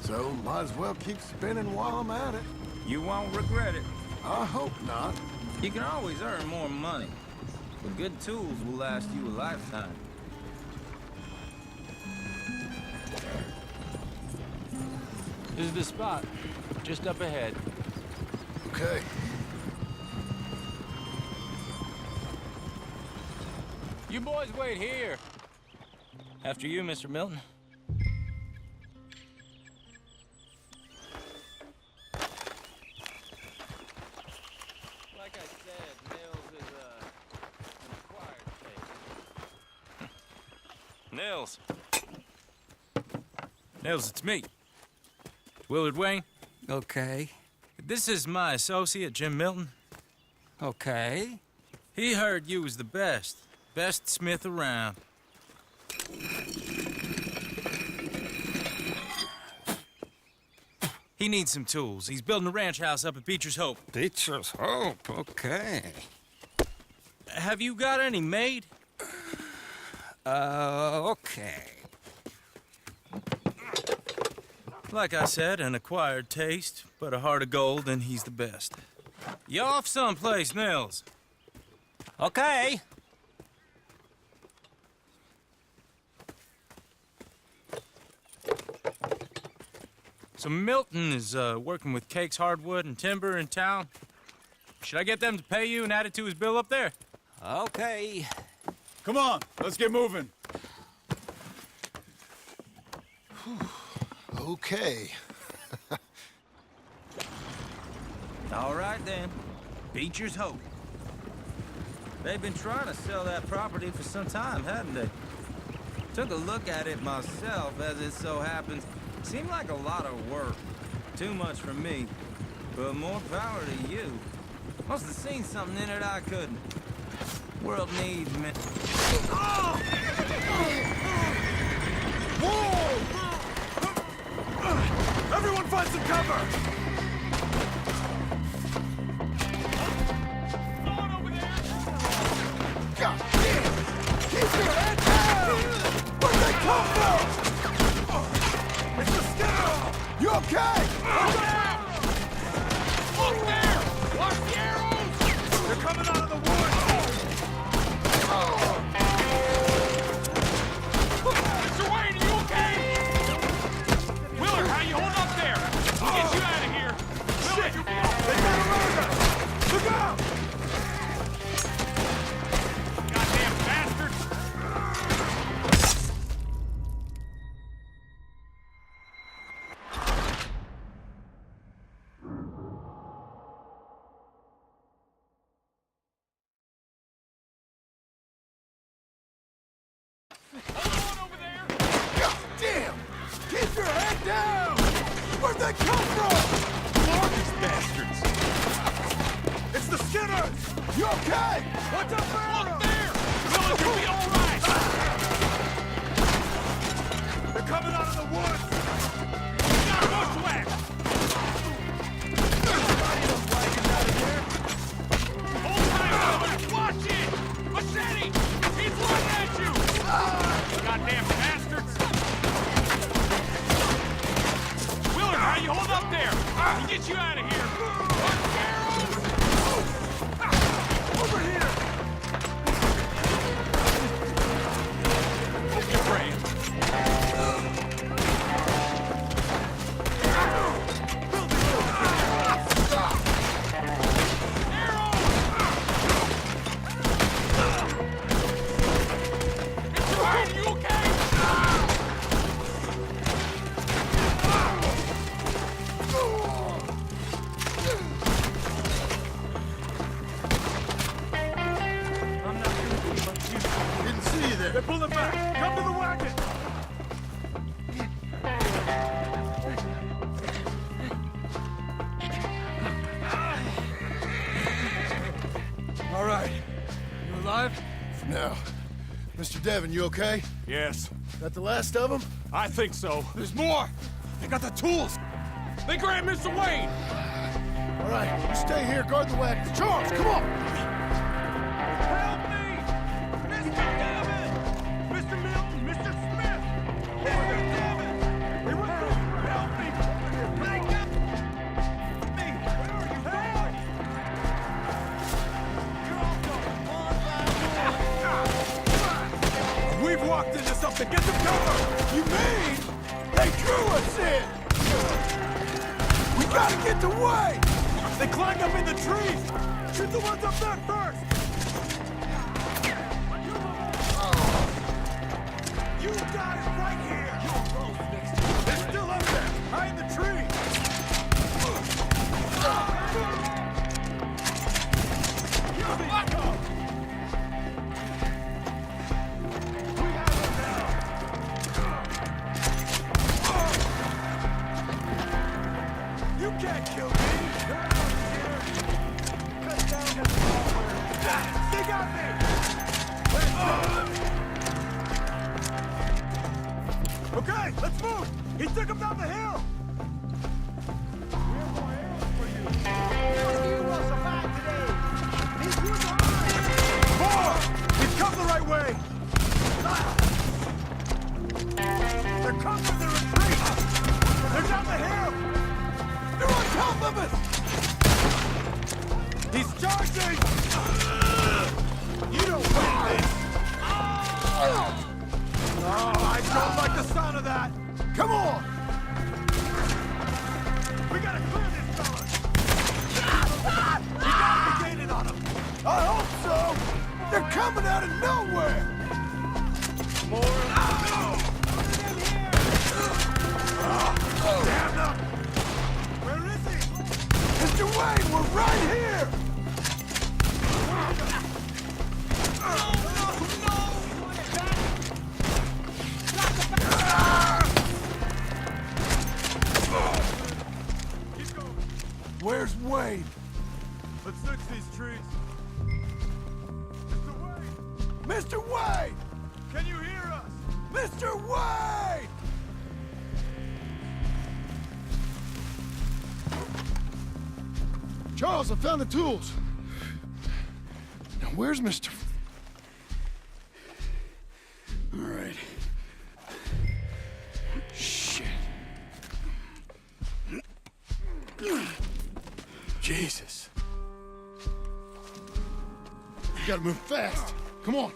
So might as well keep spinning while I'm at it. You won't regret it. I hope not. You can always earn more money. But good tools will last you a lifetime. This is the spot, just up ahead. Okay. You boys wait here. After you, Mr. Milton. Like I said, Nils is an acquired taste. Nils. Nils, it's me. Willard Wayne. Okay. This is my associate, Jim Milton. Okay. He heard you was the best. Best smith around. He needs some tools. He's building a ranch house up at Beecher's Hope. Beecher's Hope, okay. Have you got any made? Okay. Like I said, an acquired taste, but a heart of gold, and he's the best. You off someplace, Nils? Okay. So Milton is working with Cakes Hardwood and Timber in town. Should I get them to pay you and add it to his bill up there? Okay. Come on, let's get moving. Okay. All right, then. Beecher's Hope. They've been trying to sell that property for some time, haven't they? Took a look at it myself, as it so happens. Seemed like a lot of work. Too much for me. But more power to you. Must have seen something in it I couldn't. World needs me. Whoa! Everyone find some cover! Someone over there! God damn! Keep your head down! Where'd they come from? It's the Skinner! You okay? Look there! Watch the arrows! They're coming out of the woods! they come from? Who are these bastards? It's the Skinners! You okay? What's up there? Look there! Village will be all right! They're coming out of the woods! We got bushwhacked! Hold tight, brothers! Watch it! Machete! He's running at you! Goddamn bastards! Willard, how you hold up there? We'll get you out of here! Over here! Hope you're praying. They're pulling back! Come to the wagon! All right. You alive? For now. Mr. Devon, you okay? Yes. That the last of them? I think so. There's more! They got the tools! They grabbed Mr. Wayne! All right, you stay here, guard the wagons. Charles, come on! Help me! Mr. Devon! Mr. Milton! Mr. Smith! Mr. Devon! They were help me! They got me! Where are you? Help! You're all going. We've walked into something! Get some cover! You mean they drew us in? We gotta get the way! They climbed up in the trees! Shoot the ones up there first! You guys right here! They're still up there! High in the tree! Let's go! We have them now! You can't kill me! They got me! Okay, let's move! He took him down the hill! More! He's come the right way! They're coming to retreat! They're down the hill! They're on top of us! He's charging! You don't win this! Oh, I don't like the sound of that! Come on! We gotta clear this fella! You got the gated on him! I hope so! They're coming out of nowhere! More! Damn them! Where is he? Mr. Wayne, we're right here! Where's Wayne? Let's fix these trees. Mr. Wayne! Mr. Wayne! Can you hear us? Mr. Wayne! Charles, I found the tools. Now, where's Mr. All right. Shit. Jesus. You gotta move fast. Come on.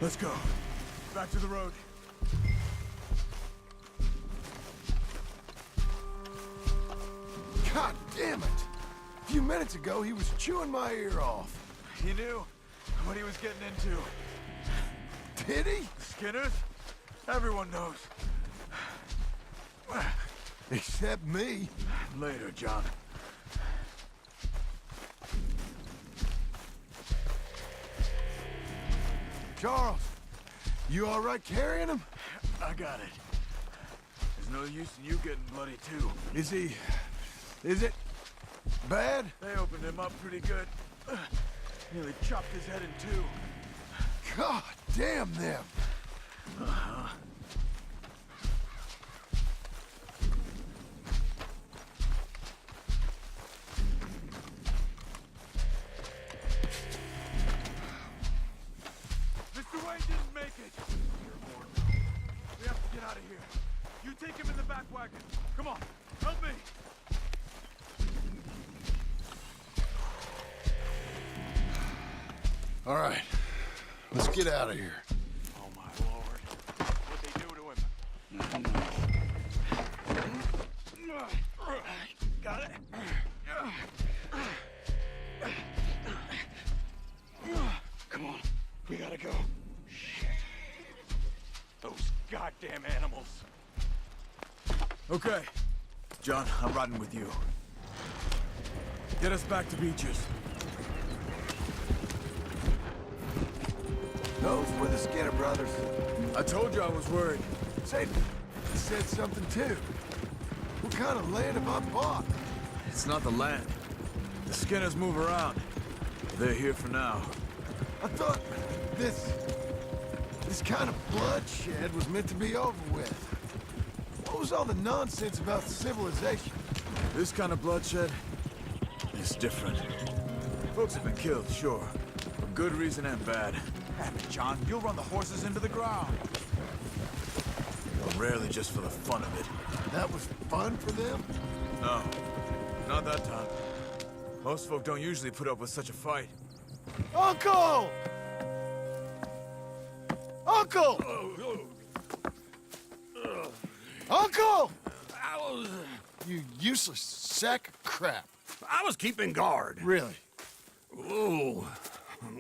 Let's go. Back to the road. God damn it! A few minutes ago, he was chewing my ear off. He knew what he was getting into. Did he? Skinners? Everyone knows. Except me. Later, John. Charles, you all right carrying him? I got it. No use in you getting bloody, too. Is it bad? They opened him up pretty good. Nearly chopped his head in two. God damn them. Uh-huh. Mr. Wayne didn't make it. We have to get out of here. You take him in the back wagon. Come on, help me. All right, let's get out of here. Oh, my Lord. What'd they do to him? Got it? Come on, we gotta go. Shit. Those goddamn animals. Okay. John, I'm riding with you. Get us back to Beaches. Those were the Skinner brothers. I told you I was worried. Say, he said something too. What kind of land have I bought? It's not the land. The Skinners move around. They're here for now. I thought this kind of bloodshed was meant to be over with. What was all the nonsense about civilization? This kind of bloodshed is different. Folks have been killed, sure. For good reason and bad. Damn it, John. You'll run the horses into the ground. But rarely just for the fun of it. That was fun for them? No, not that time. Most folk don't usually put up with such a fight. Uncle! Uncle! Uncle! You useless sack of crap. I was keeping guard. Really? Whoa.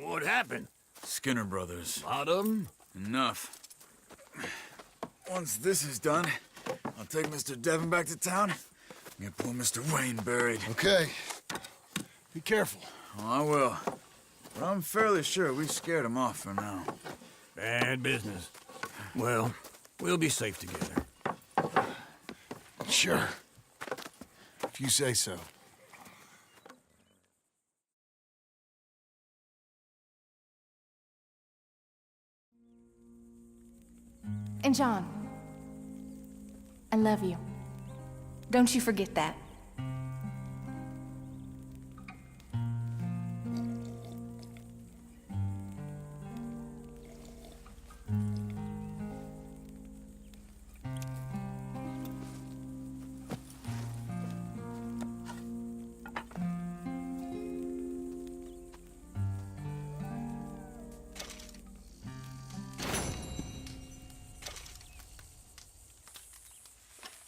What happened? Skinner brothers. A lot of them? Enough. Once this is done, I'll take Mr. Devon back to town and get poor Mr. Wayne buried. Okay. Be careful. Oh, I will. But I'm fairly sure we scared him off for now. Bad business. Well, we'll be safe together. Sure. If you say so. And John, I love you. Don't you forget that.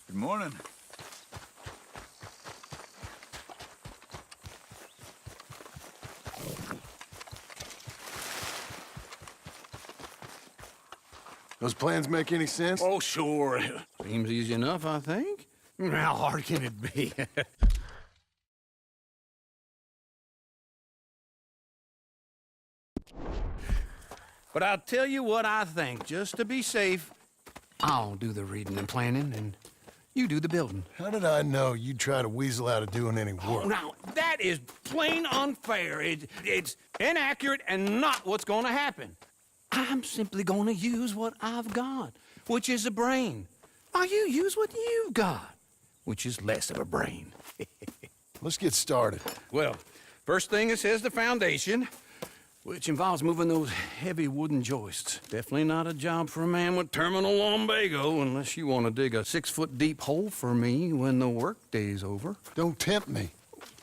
Good morning. Those plans make any sense? Oh, sure. Seems easy enough, I think. How hard can it be? But I'll tell you what I think. Just to be safe, I'll do the reading and planning, and you do the building. How did I know you'd try to weasel out of doing any work? Now, that is plain unfair. It's inaccurate and not what's going to happen. I'm simply going to use what I've got, which is a brain. Now, you use what you've got, which is less of a brain. Let's get started. Well, first thing it says the foundation, which involves moving those heavy wooden joists. Definitely not a job for a man with terminal lumbago, unless you want to dig a 6-foot deep hole for me when the workday's over. Don't tempt me.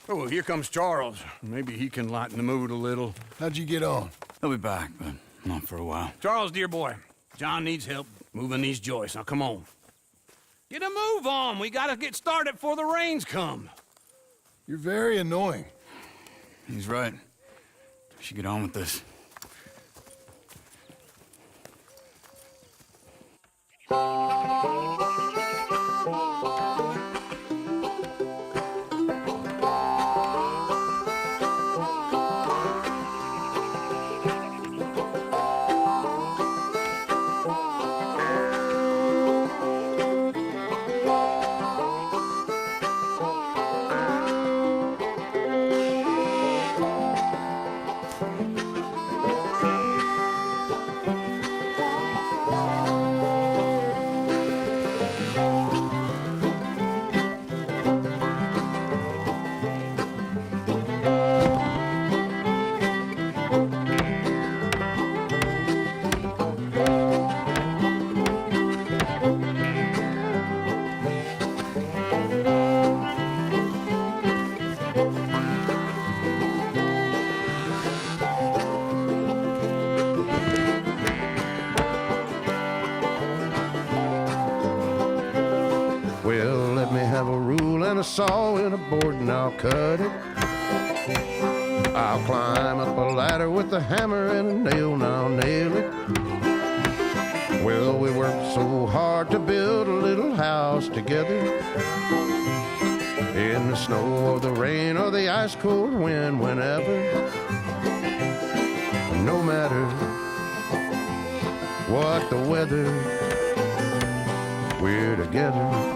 Oh, well, here comes Charles. Maybe he can lighten the mood a little. How'd you get on? He'll be back, but not for a while. Charles, dear boy, John needs help moving these joists. Now, come on. Get a move on. We gotta get started before the rains come. You're very annoying. He's right. We should get on with this. and a saw and a board and I'll cut it. I'll climb up a ladder with a hammer and a nail and I'll nail it. Well, we worked so hard to build a little house together. In the snow or the rain or the ice cold wind, whenever. No matter what the weather, we're together.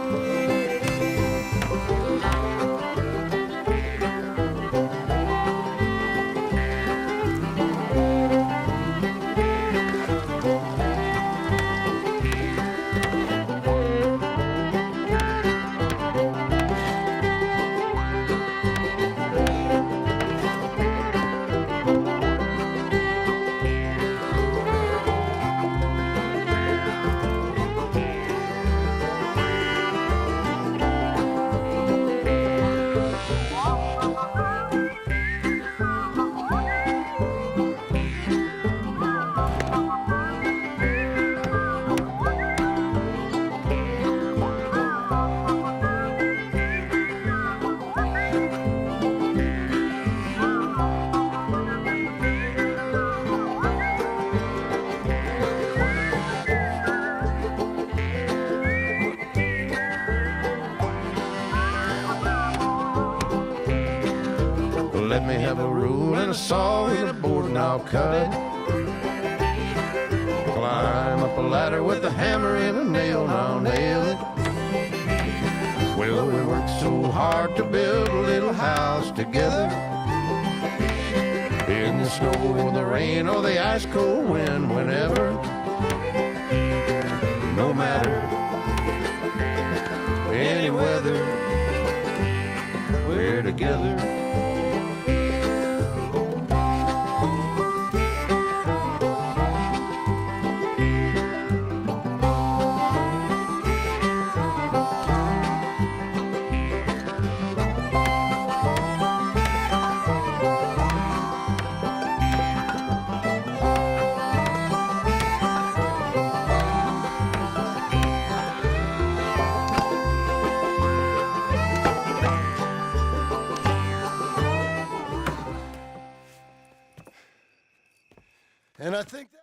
Let me have a rule and a saw and a board and I'll cut it. Climb up a ladder with a hammer and a nail and I'll nail it. Well, we worked so hard to build a little house together. In the snow or the rain or the ice cold wind, whenever. No matter any weather, we're together. And I think that...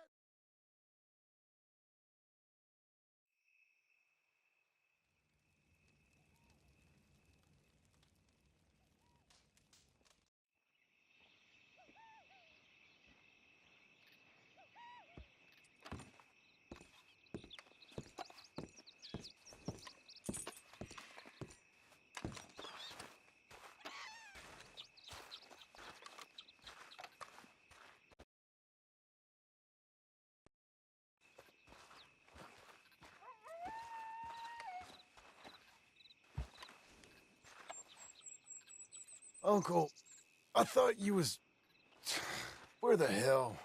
Uncle, I thought you was... Where the hell?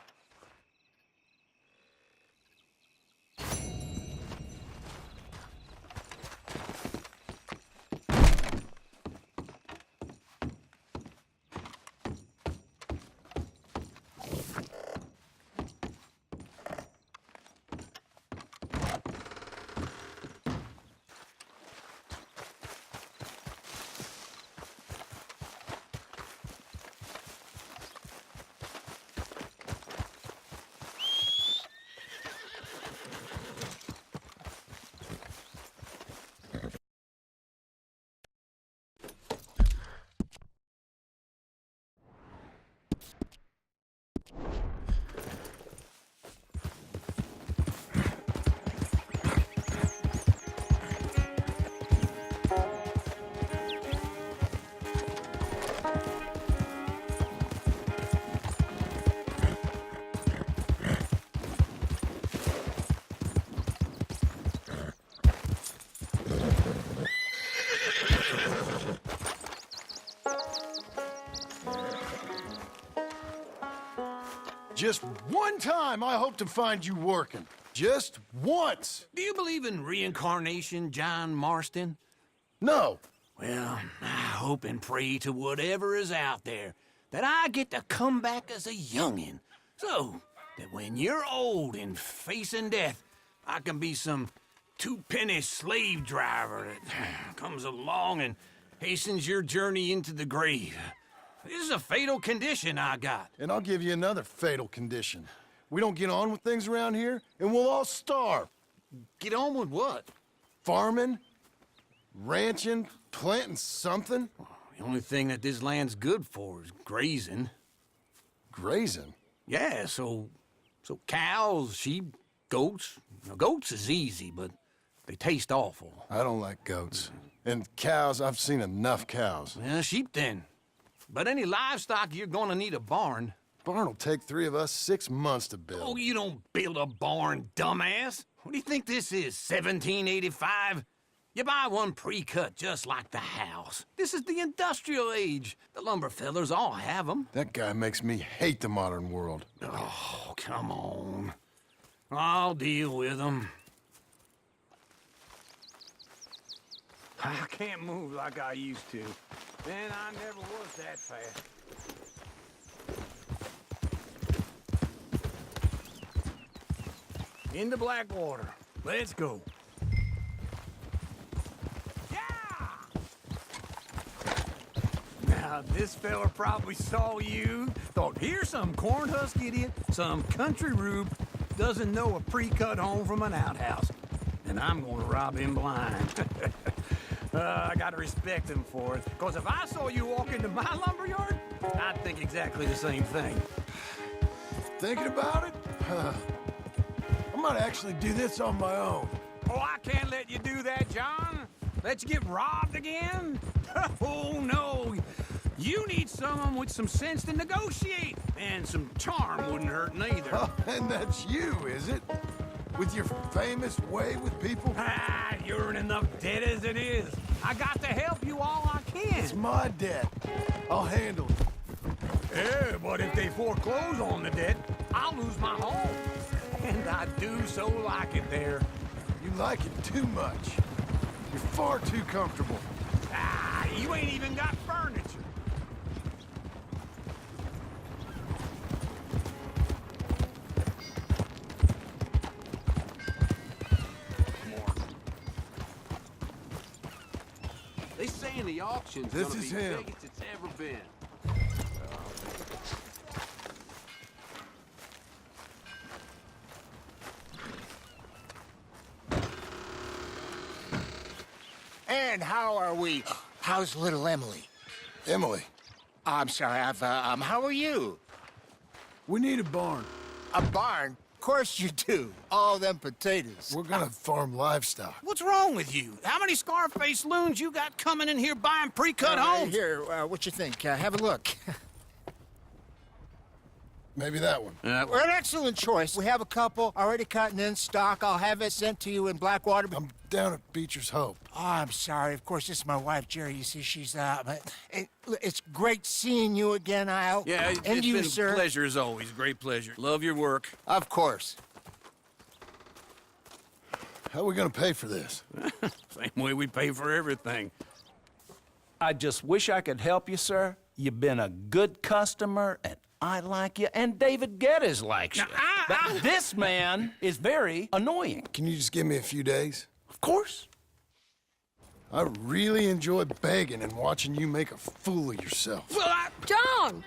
Just one time I hope to find you working. Just once. Do you believe in reincarnation, John Marston? No. Well, I hope and pray to whatever is out there that I get to come back as a youngin', so that when you're old and facing death, I can be some two-penny slave driver that comes along and hastens your journey into the grave. This is a fatal condition I got. And I'll give you another fatal condition. We don't get on with things around here, and we'll all starve. Get on with what? Farming, ranching, planting something. The only thing that this land's good for is grazing. Grazing? Yeah, so cows, sheep, goats. Now, goats is easy, but they taste awful. I don't like goats. And cows, I've seen enough cows. Yeah, sheep then. But any livestock, you're gonna need a barn. Barn will take 3 of us 6 months to build. Oh, you don't build a barn, dumbass. What do you think this is, 1785? You buy one pre-cut just like the house. This is the industrial age. The lumber fellers all have them. That guy makes me hate the modern world. Oh, come on. I'll deal with them. I can't move like I used to. And I never was that fast. Into Blackwater. Let's go. Now, this fella probably saw you, thought, here's some corn husk idiot, some country rube, doesn't know a pre-cut home from an outhouse. And I'm gonna rob him blind. I gotta respect him for it, because if I saw you walk into my lumberyard, I'd think exactly the same thing. Thinking about it? I might actually do this on my own. Oh, I can't let you do that, John. Let you get robbed again? Oh, no. You need someone with some sense to negotiate. And some charm wouldn't hurt neither. Oh, and that's you, is it? With your famous way with people? Ah, you're in enough debt as it is. I got to help you all I can. It's my debt. I'll handle it. Yeah, but if they foreclose on the debt, I'll lose my home. And I do so like it there. You like it too much. You're far too comfortable. Ah, you ain't even got furniture. They saying the auction's This gonna is be him. biggest it's ever been. And how are we? How's little Emily? Emily. I'm sorry, how are you? We need a barn. A barn? Of course you do. All them potatoes. We're gonna farm livestock. What's wrong with you? How many Scarface loons you got coming in here buying pre-cut homes? Here, what you think? Have a look. Maybe that one. We're an excellent choice. We have a couple already cut and in stock. I'll have it sent to you in Blackwater. I'm down at Beecher's Hope. Oh, I'm sorry. Of course, this is my wife, Jerry. You see, she's it's great seeing you again, Al. Yeah, and it's you, been sir. a pleasure as always. Great pleasure. Love your work. Of course. How are we gonna pay for this? Same way we pay for everything. I just wish I could help you, sir. You've been a good customer, and I like you, and David Geddes likes you. But this man is very annoying. Can you just give me a few days? Of course. I really enjoy begging and watching you make a fool of yourself. Well, John!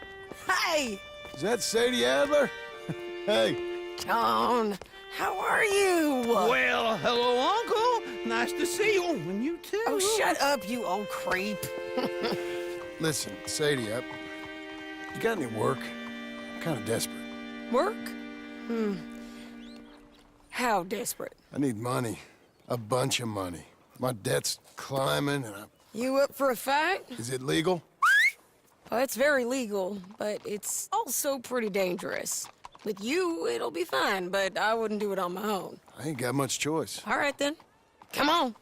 Hey! Is that Sadie Adler? Hey. John, how are you? Well, hello, Uncle. Nice to see you. And you too. Oh, shut up, you old creep. Listen, Sadie, you got any work? I'm kind of desperate. Work? How desperate? I need money. A bunch of money. My debt's climbing, and You up for a fight? Is it legal? Well, it's very legal, but it's also pretty dangerous. With you, it'll be fine, but I wouldn't do it on my own. I ain't got much choice. All right, then. Come on.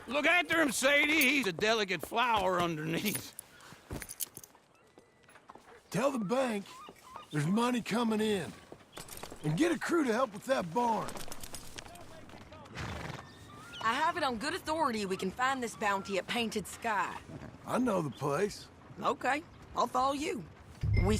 Look after him, Sadie. He's a delicate flower underneath. Tell the bank there's money coming in. And get a crew to help with that barn. I have it on good authority we can find this bounty at Painted Sky. I know the place. Okay, I'll follow you. We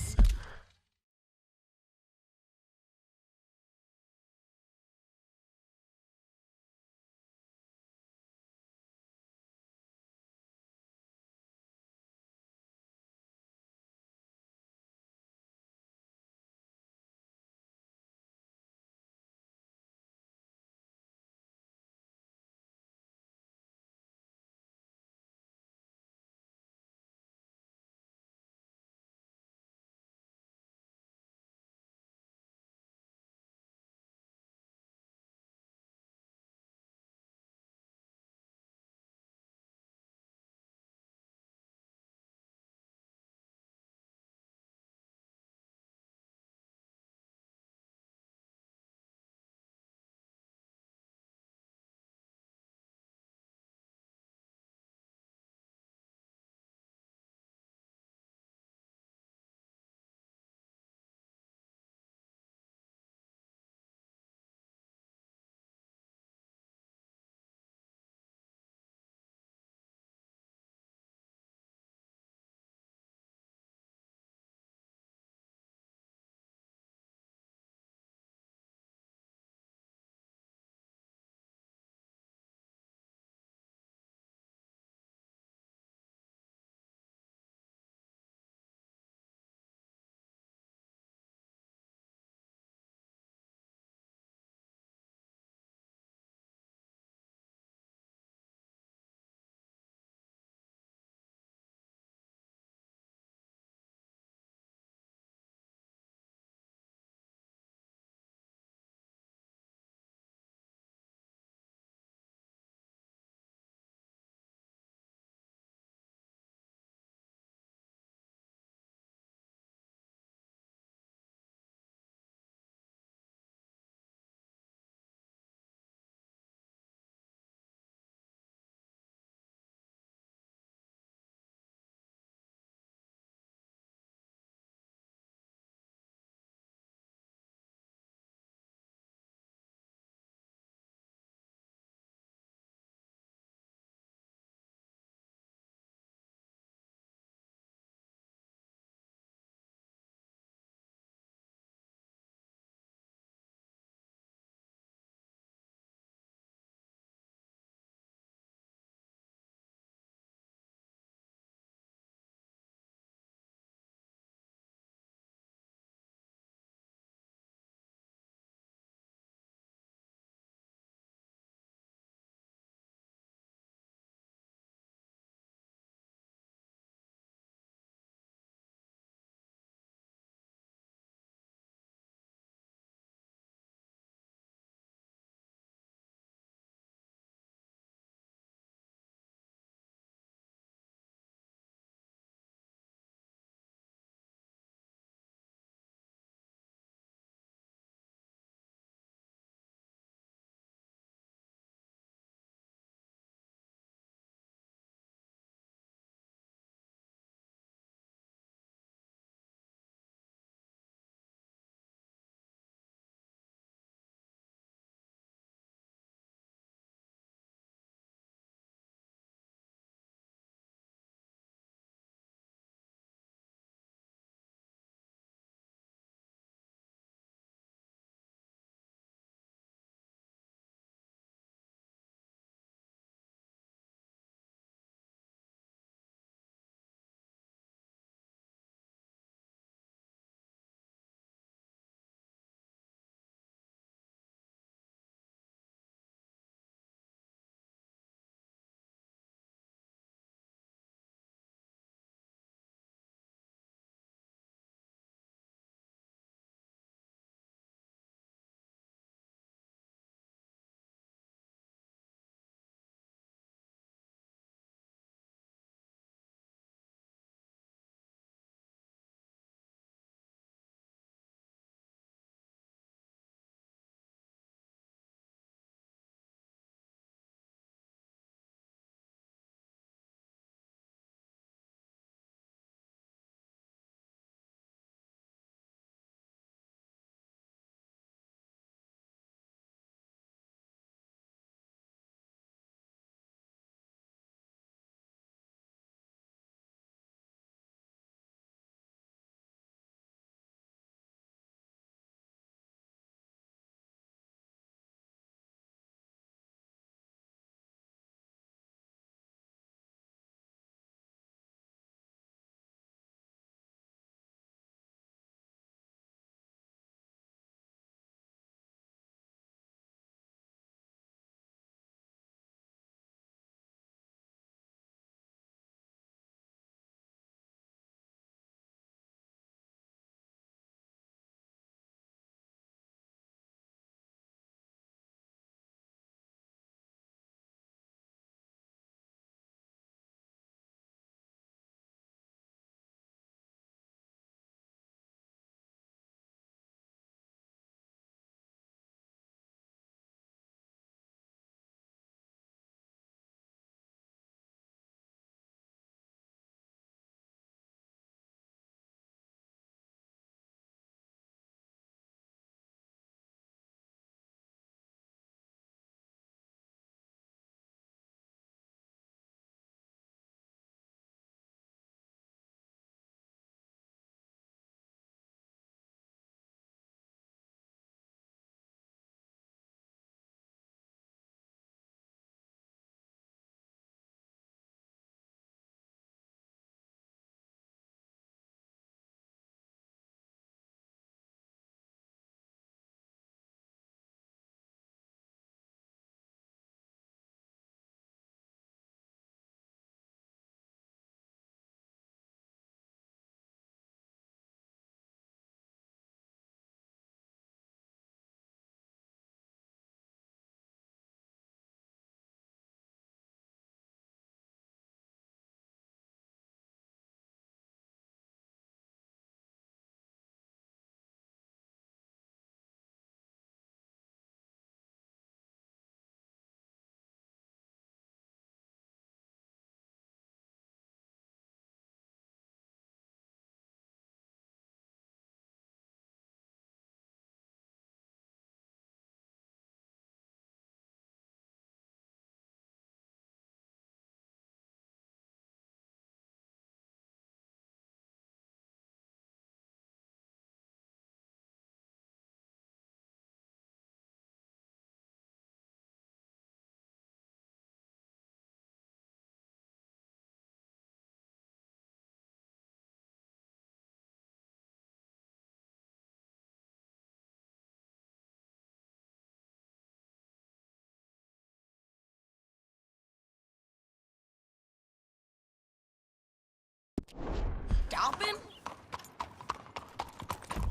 stopping?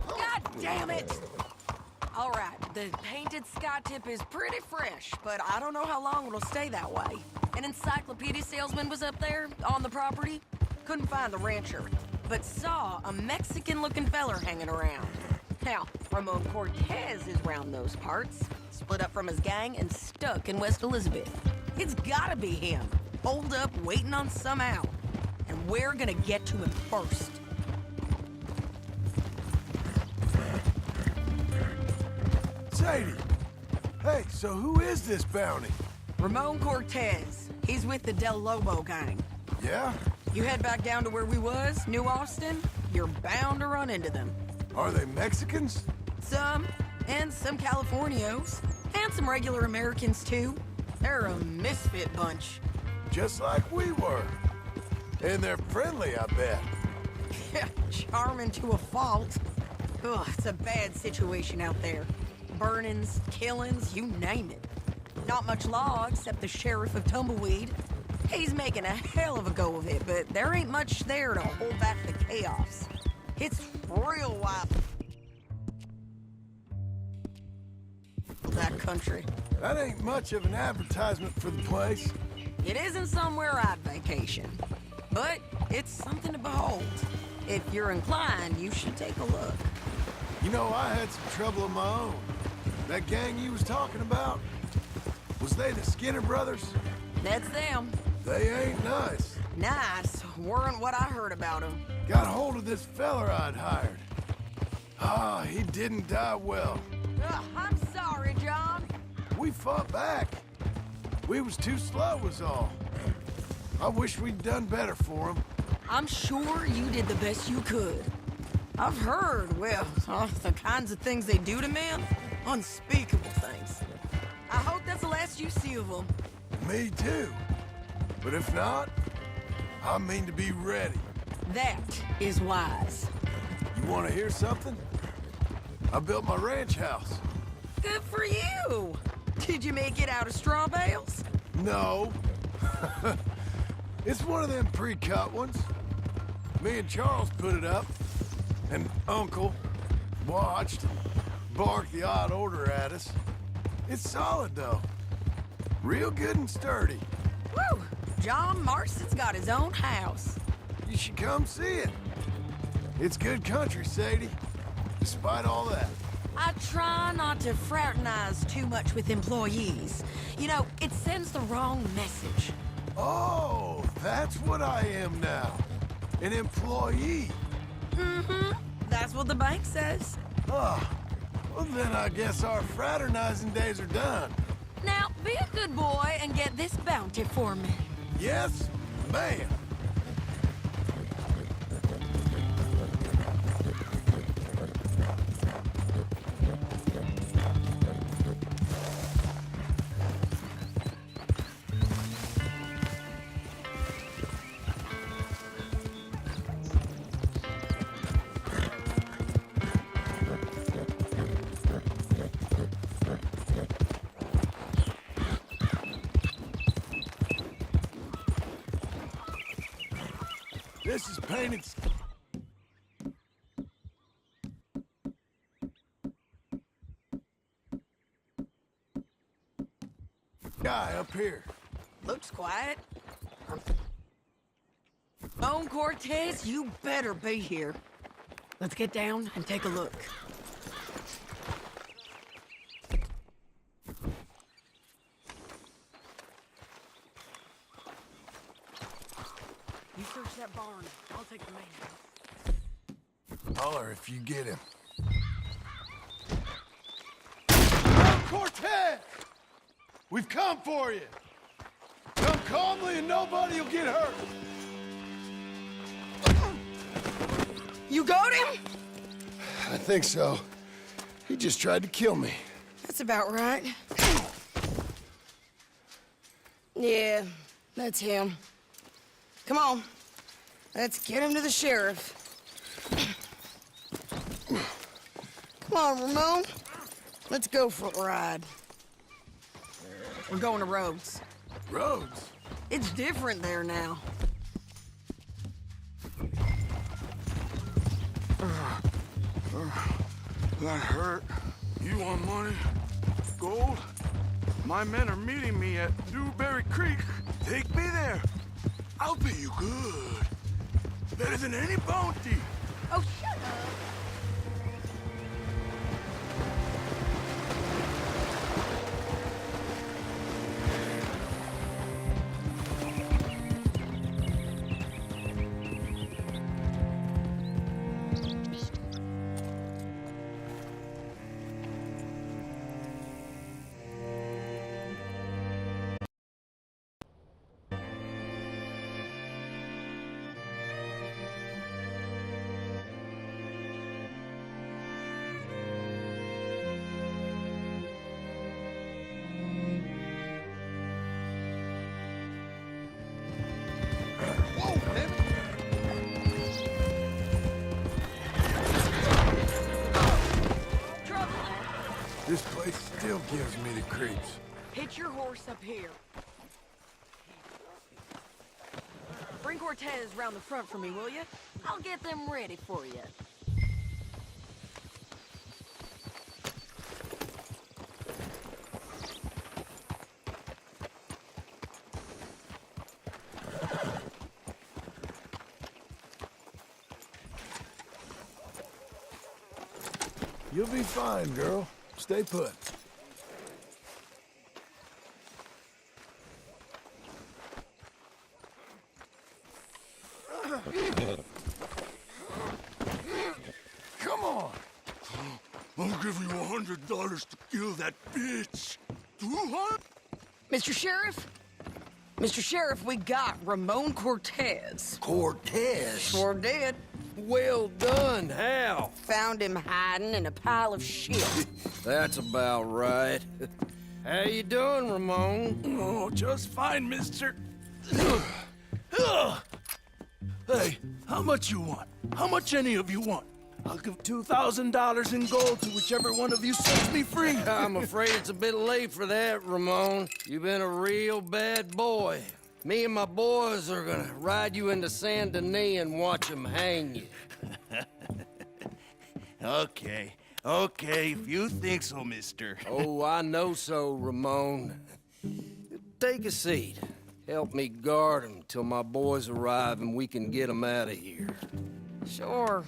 God damn it! All right, the painted sky tip is pretty fresh, but I don't know how long it'll stay that way. An encyclopedia salesman was up there on the property. Couldn't find the rancher, but saw a Mexican-looking feller hanging around. Now, Ramon Cortez is round those parts, split up from his gang and stuck in West Elizabeth. It's gotta be him, holed up waiting on some out. And we're gonna get to him first. Sadie! Hey, so who is this bounty? Ramon Cortez. He's with the Del Lobo gang. Yeah? You head back down to where we was, New Austin, you're bound to run into them. Are they Mexicans? Some, and some Californios. And some regular Americans, too. They're a misfit bunch. Just like we were. And they're friendly, I bet. Charming to a fault. Ugh, it's a bad situation out there. Burnings, killings, you name it. Not much law except the sheriff of Tumbleweed. He's making a hell of a go of it, but there ain't much there to hold back the chaos. It's real wild. That country. That ain't much of an advertisement for the place. It isn't somewhere I'd vacation, but it's something to behold. If you're inclined, you should take a look. You know, I had some trouble of my own. That gang you was talking about, was they the Skinner brothers? That's them. They ain't nice. Nice weren't what I heard about them. Got hold of this feller I'd hired. Ah, he didn't die well. I'm sorry, John. We fought back. We was too slow was all. I wish we'd done better for him. I'm sure you did the best you could. I've heard, well, the kinds of things they do to men. Unspeakable things. I hope that's the last you see of them. Me too. But if not, I mean to be ready. That is wise. You want to hear something? I built my ranch house. Good for you. Did you make it out of straw bales? No. It's one of them pre-cut ones. Me and Charles put it up, and Uncle watched and barked the odd order at us. It's solid, though. Real good and sturdy. Woo! John Marston's got his own house. You should come see it. It's good country, Sadie. Despite all that. I try not to fraternize too much with employees. You know, it sends the wrong message. Oh, that's what I am now. An employee. Mm-hmm. That's what the bank says. Oh, well then I guess our fraternizing days are done. Now, be a good boy and get this bounty for me. Yes, ma'am. This is painted... Guy up here. Looks quiet. Ramon Cortez, you better be here. Let's get down and take a look. You search that barn. I'll take the main house. Holler if you get him. Oh, Cortez! We've come for you. Come calmly and nobody will get hurt. You got him? I think so. He just tried to kill me. That's about right. Yeah, that's him. Come on. Let's get him to the sheriff. Come on, Ramon. Let's go for a ride. We're going to Rhodes. Rhodes? It's different there now. That hurt. You want money? Gold? My men are meeting me at Dewberry Creek. Take me there. I'll pay you good. Better than any bounty. Oh, shut up. This place still gives me the creeps. Hitch your horse up here. Bring Cortez round the front for me, will you? I'll get them ready for you. You'll be fine, girl. Stay put. Come on. I'll give you $100 to kill that bitch. 200? Mr. Sheriff? Mr. Sheriff, we got Ramon Cortez. Cortez? Sure did. Well done. How? Found him hiding in a pile of shit. That's about right. How you doing, Ramon? Oh, just fine, mister. Hey, how much you want? How much any of you want? I'll give $2,000 in gold to whichever one of you sets me free. I'm afraid it's a bit late for that, Ramon. You've been a real bad boy. Me and my boys are gonna ride you into Saint Denis and watch them hang you. Okay, if you think so, mister. Oh, I know so, Ramon. Take a seat. Help me guard them till my boys arrive and we can get them out of here. Sure.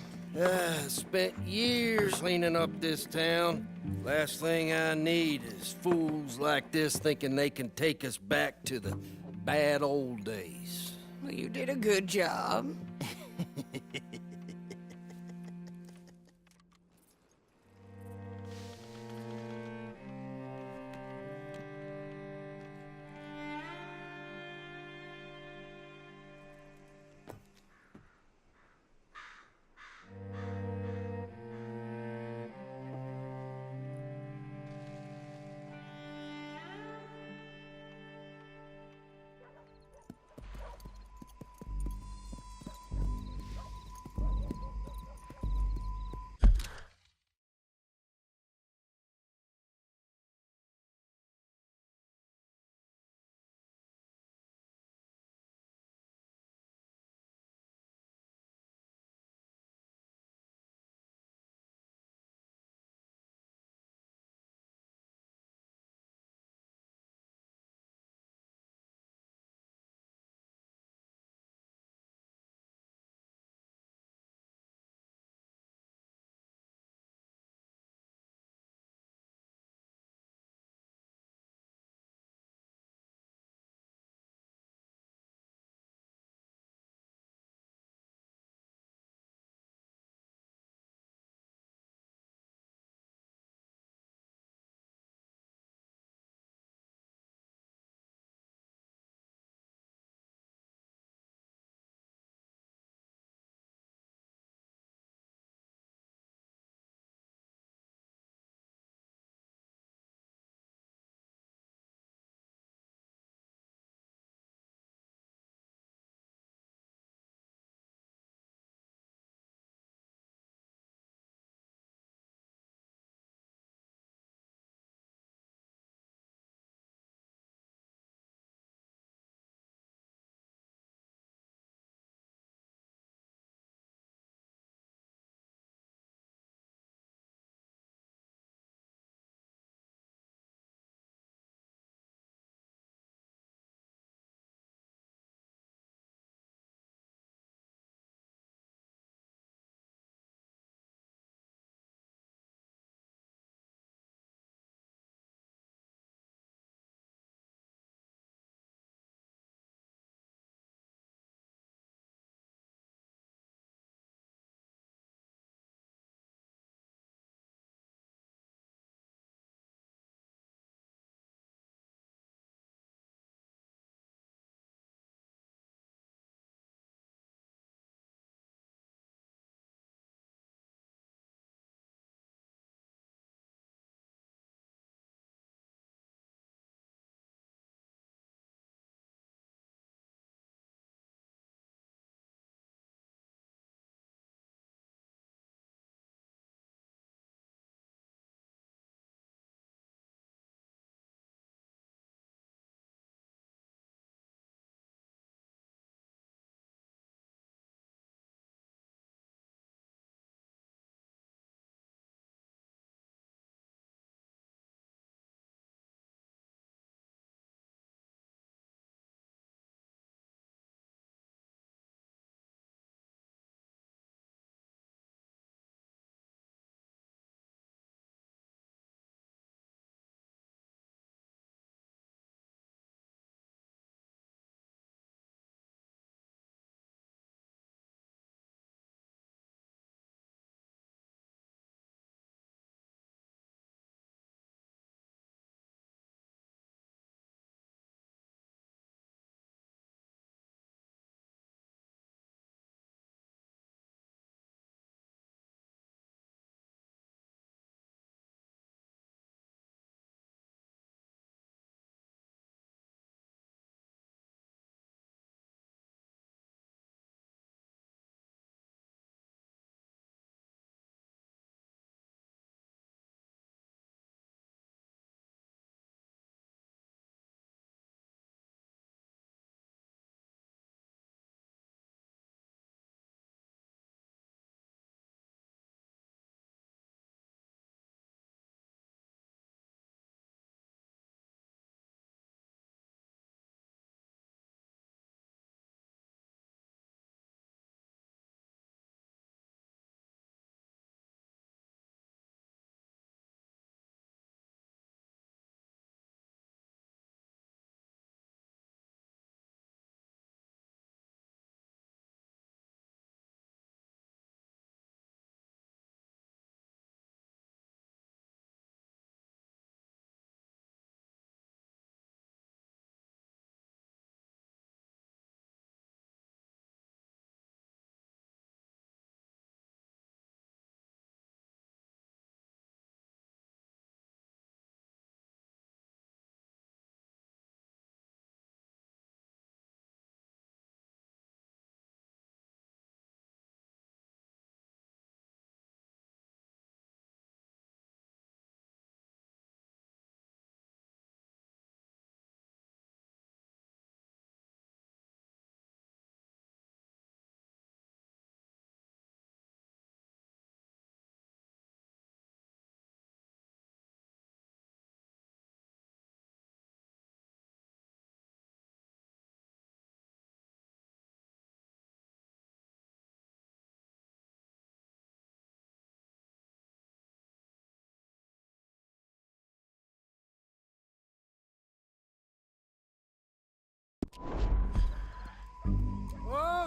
Spent years cleaning up this town. Last thing I need is fools like this thinking they can take us back to the bad old days. Well, you did a good job.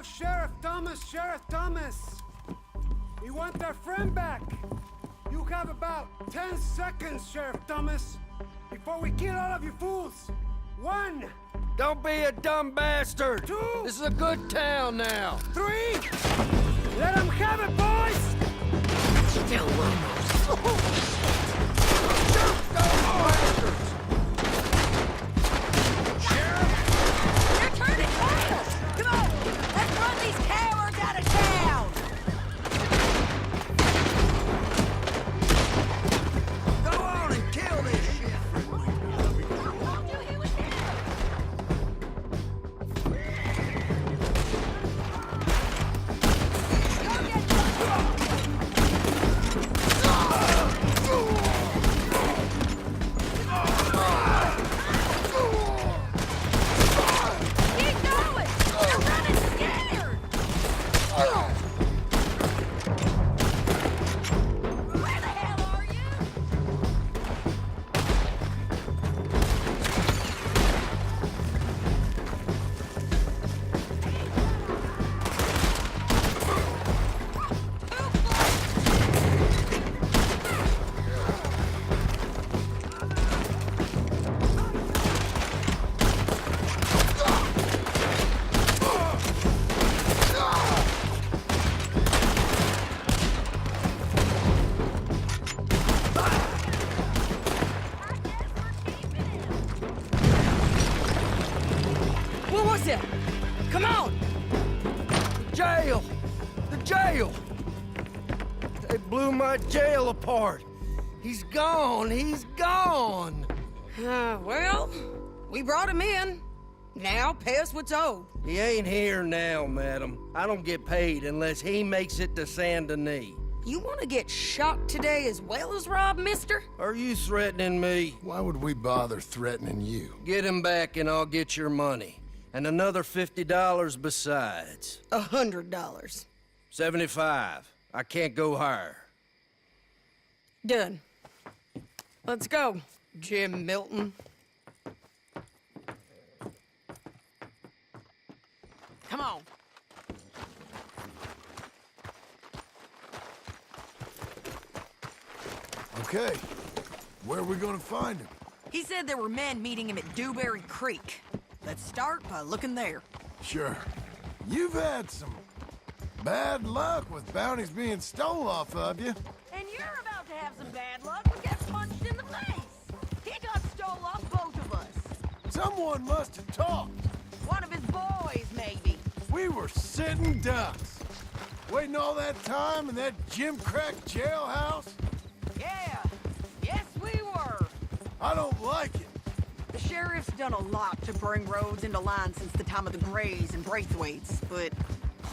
Sheriff Thomas, Sheriff Thomas. We want our friend back. You have about 10 seconds, Sheriff Thomas, before we kill all of you fools. 1. Don't be a dumb bastard. 2. This is a good town now. 3. Let them have it, boys. Still almost. They're turning tails! Come on, let's run these cowards out of town! Go on and kill this shit. Keep going! They're running scared! Where the hell are you? What was it? Come on! Jail! The jail! They blew my jail apart. He's gone. He's gone. Well, we brought him in. Now pay us what's owed. He ain't here now, madam. I don't get paid unless he makes it to Saint Denis. You want to get shot today as well as rob, mister? Are you threatening me? Why would we bother threatening you? Get him back and I'll get your money. And another $50 besides. $100. 75. I can't go higher. Done. Let's go, Jim Milton. Come on. Okay. Where are we gonna find him? He said there were men meeting him at Dewberry Creek. Let's start by looking there. Sure. You've had some bad luck with bounties being stole off of you. And you're about to have some bad luck and get punched in the face. He got stole off both of us. Someone must have talked. One of his boys, maybe. We were sitting ducks. Waiting all that time in that gimcrack jailhouse. Yeah. Yes, we were. I don't like it. The sheriff's done a lot to bring roads into line since the time of the Grays and Braithwaites, but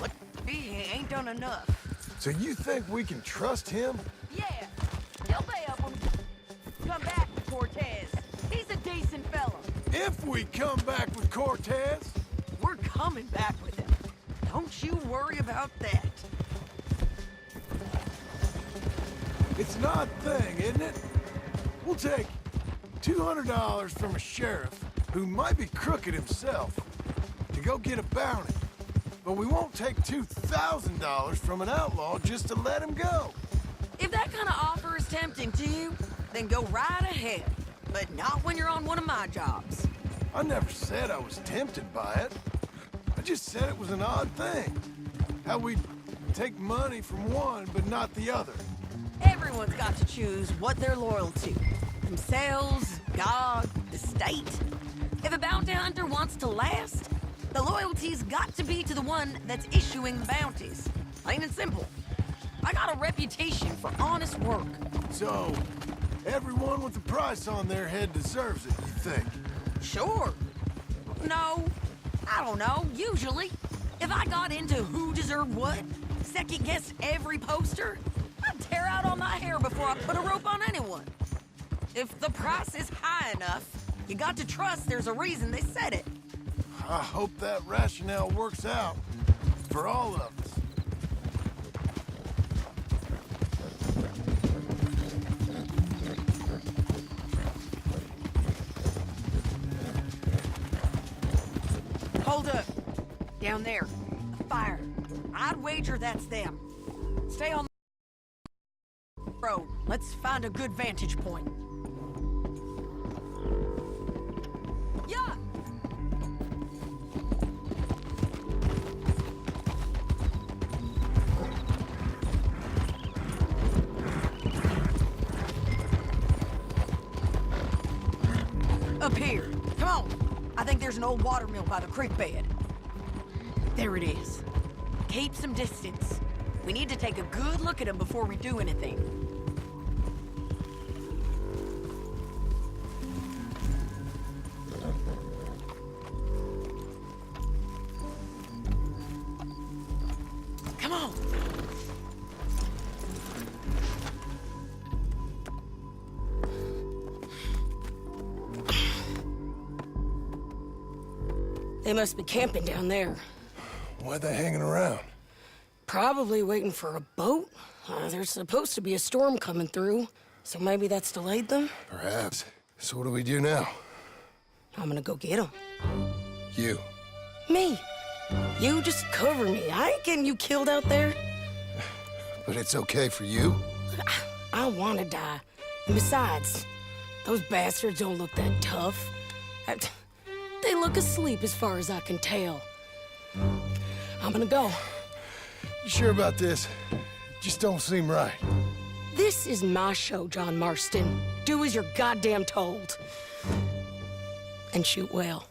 look, he ain't done enough. So you think we can trust him? Yeah, he'll pay up when we come back with Cortez. He's a decent fella. If we come back with Cortez? We're coming back with him. Don't you worry about that. It's an odd thing, isn't it? We'll take $200 from a sheriff who might be crooked himself to go get a bounty. But we won't take $2,000 from an outlaw just to let him go. If that kind of offer is tempting to you, then go right ahead. But not when you're on one of my jobs. I never said I was tempted by it. I just said it was an odd thing. How we take money from one but not the other. Everyone's got to choose what they're loyal to. Themselves, God, the state. If a bounty hunter wants to last, the loyalty's got to be to the one that's issuing the bounties. Plain and simple. I got a reputation for honest work. So, everyone with a price on their head deserves it, you think? Sure. No, I don't know, usually. If I got into who deserved what, second-guessed every poster, I'd tear out all my hair before I put a rope on anyone. If the price is high enough, you got to trust there's a reason they said it. I hope that rationale works out for all of us. Hold up. Down there. A fire I'd wager that's them. Stay on the road. Let's find a good vantage point. Yeah! Up here. Come on. I think there's an old watermill by the creek bed. There it is. Keep some distance. We need to take a good look at them before we do anything. Come on. They must be camping down there. Why are they hanging around? Probably waiting for a boat. There's supposed to be a storm coming through, so maybe that's delayed them? Perhaps. So what do we do now? I'm gonna go get them. You. Me. You just cover me. I ain't getting you killed out there. But it's okay for you? I don't want to die. And besides, those bastards don't look that tough. They look asleep as far as I can tell. I'm gonna go. You sure about this? Just don't seem right. This is my show, John Marston. Do as you're goddamn told. And shoot well.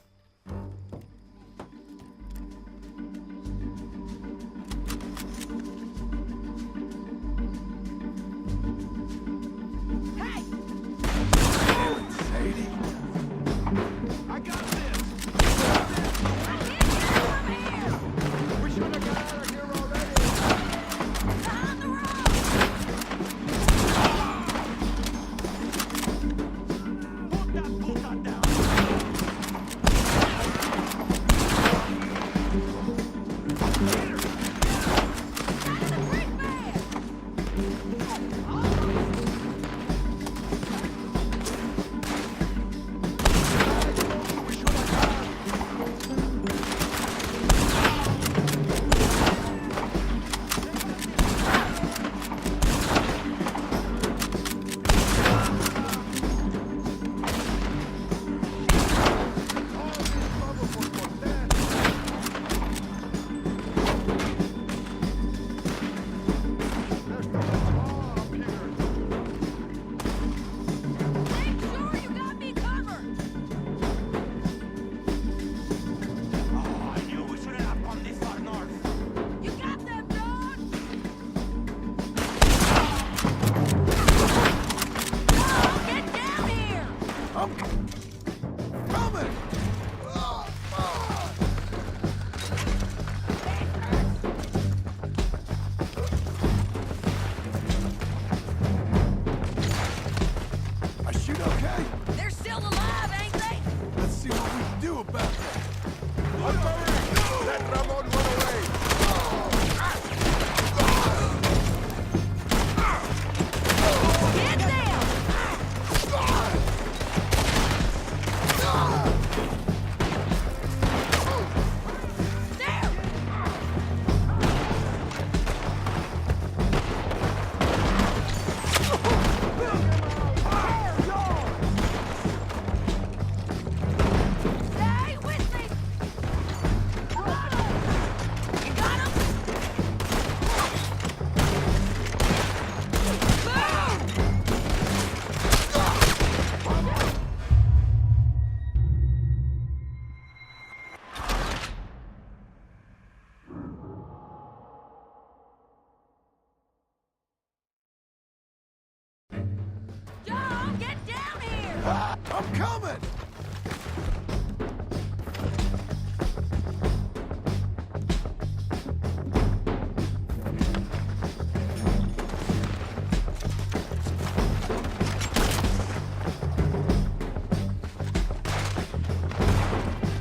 I'm coming!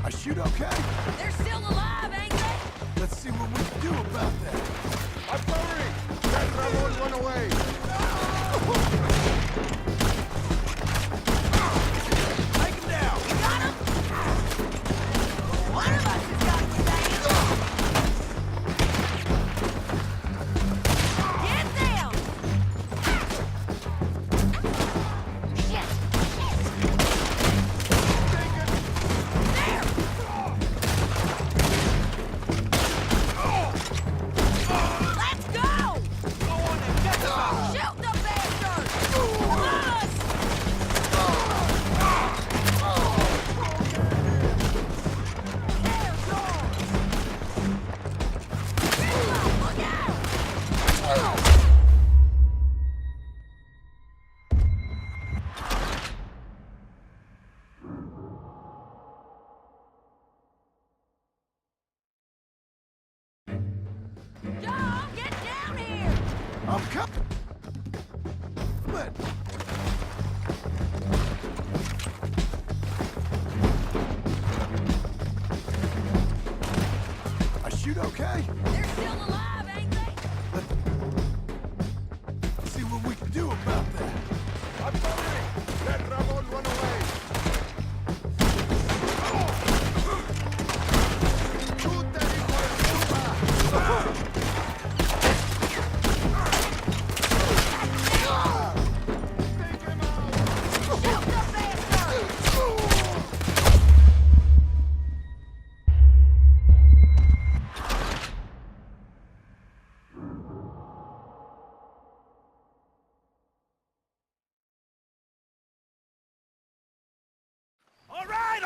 I shoot okay? They're still alive, ain't they? Let's see what we can do about that. I'm sorry! That Ramon went away! Take him down! You got him? One of us has got to stay. okay? They're still alive, ain't they? Let's see what we can do about that. Let Ramon run away. Shoot that hijo de puta!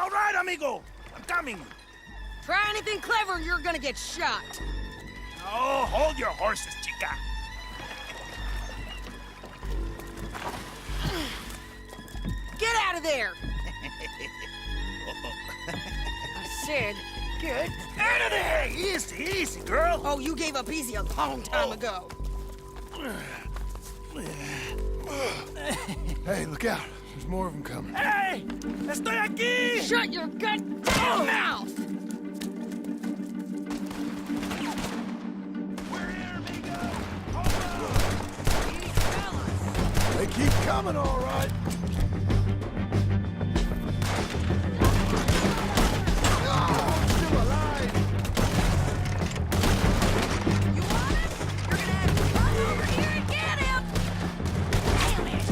All right, amigo. I'm coming. Try anything clever, you're gonna get shot. Oh, hold your horses, chica. Get out of there! I said, get out of there! Easy, easy, girl. Oh, you gave up easy a long time ago. Hey, look out. There's more of them coming. Hey! Estoy aquí! Shut your goddamn mouth! They keep coming, all right. Still alive! You want him? You're gonna have to run over here and get him! Damn it!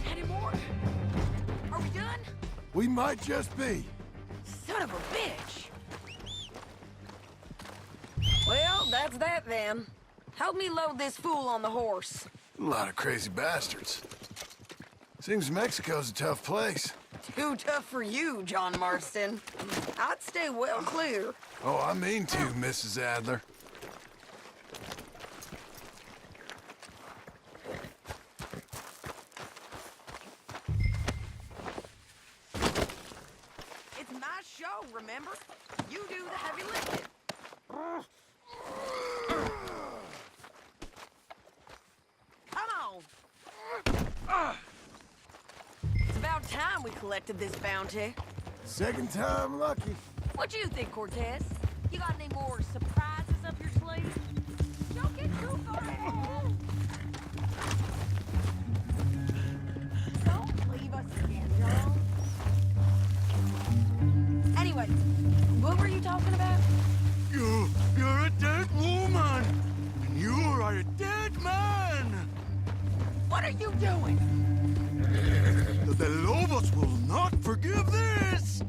Any more? Are we done? We might just be. Son of a bitch! Well, that's that then. Help me load this fool on the horse. A lot of crazy bastards. Seems Mexico's a tough place. Too tough for you, John Marston. I'd stay well clear. Oh, I mean to, Mrs. Adler. It's my show, remember? You do the heavy lifting. Come on. It's about time we collected this bounty. Second time lucky. What do you think, Cortez? You got any more surprises up your sleeve? Don't get too far ahead. Don't leave us again, John. Anyway, what were you talking about? You're a dead woman! And you are a dead man! What are you doing? The Lobos will not forgive this!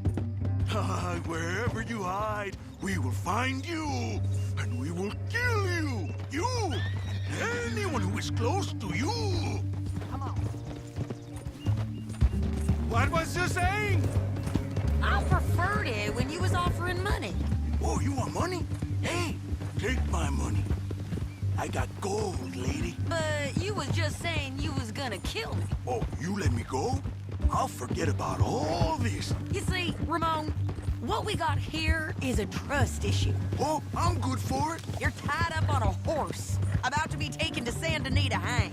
Wherever you hide, we will find you, and we will kill you! You! And anyone who is close to you! Come on. What was you saying? I preferred it when you was offering money. Oh, you want money? Hey, take my money. I got gold, lady. But you was just saying you was gonna kill me. Oh, you let me go? I'll forget about all this. You see, Ramon, what we got here is a trust issue. Oh, I'm good for it. You're tied up on a horse, about to be taken to Santa Anita hang.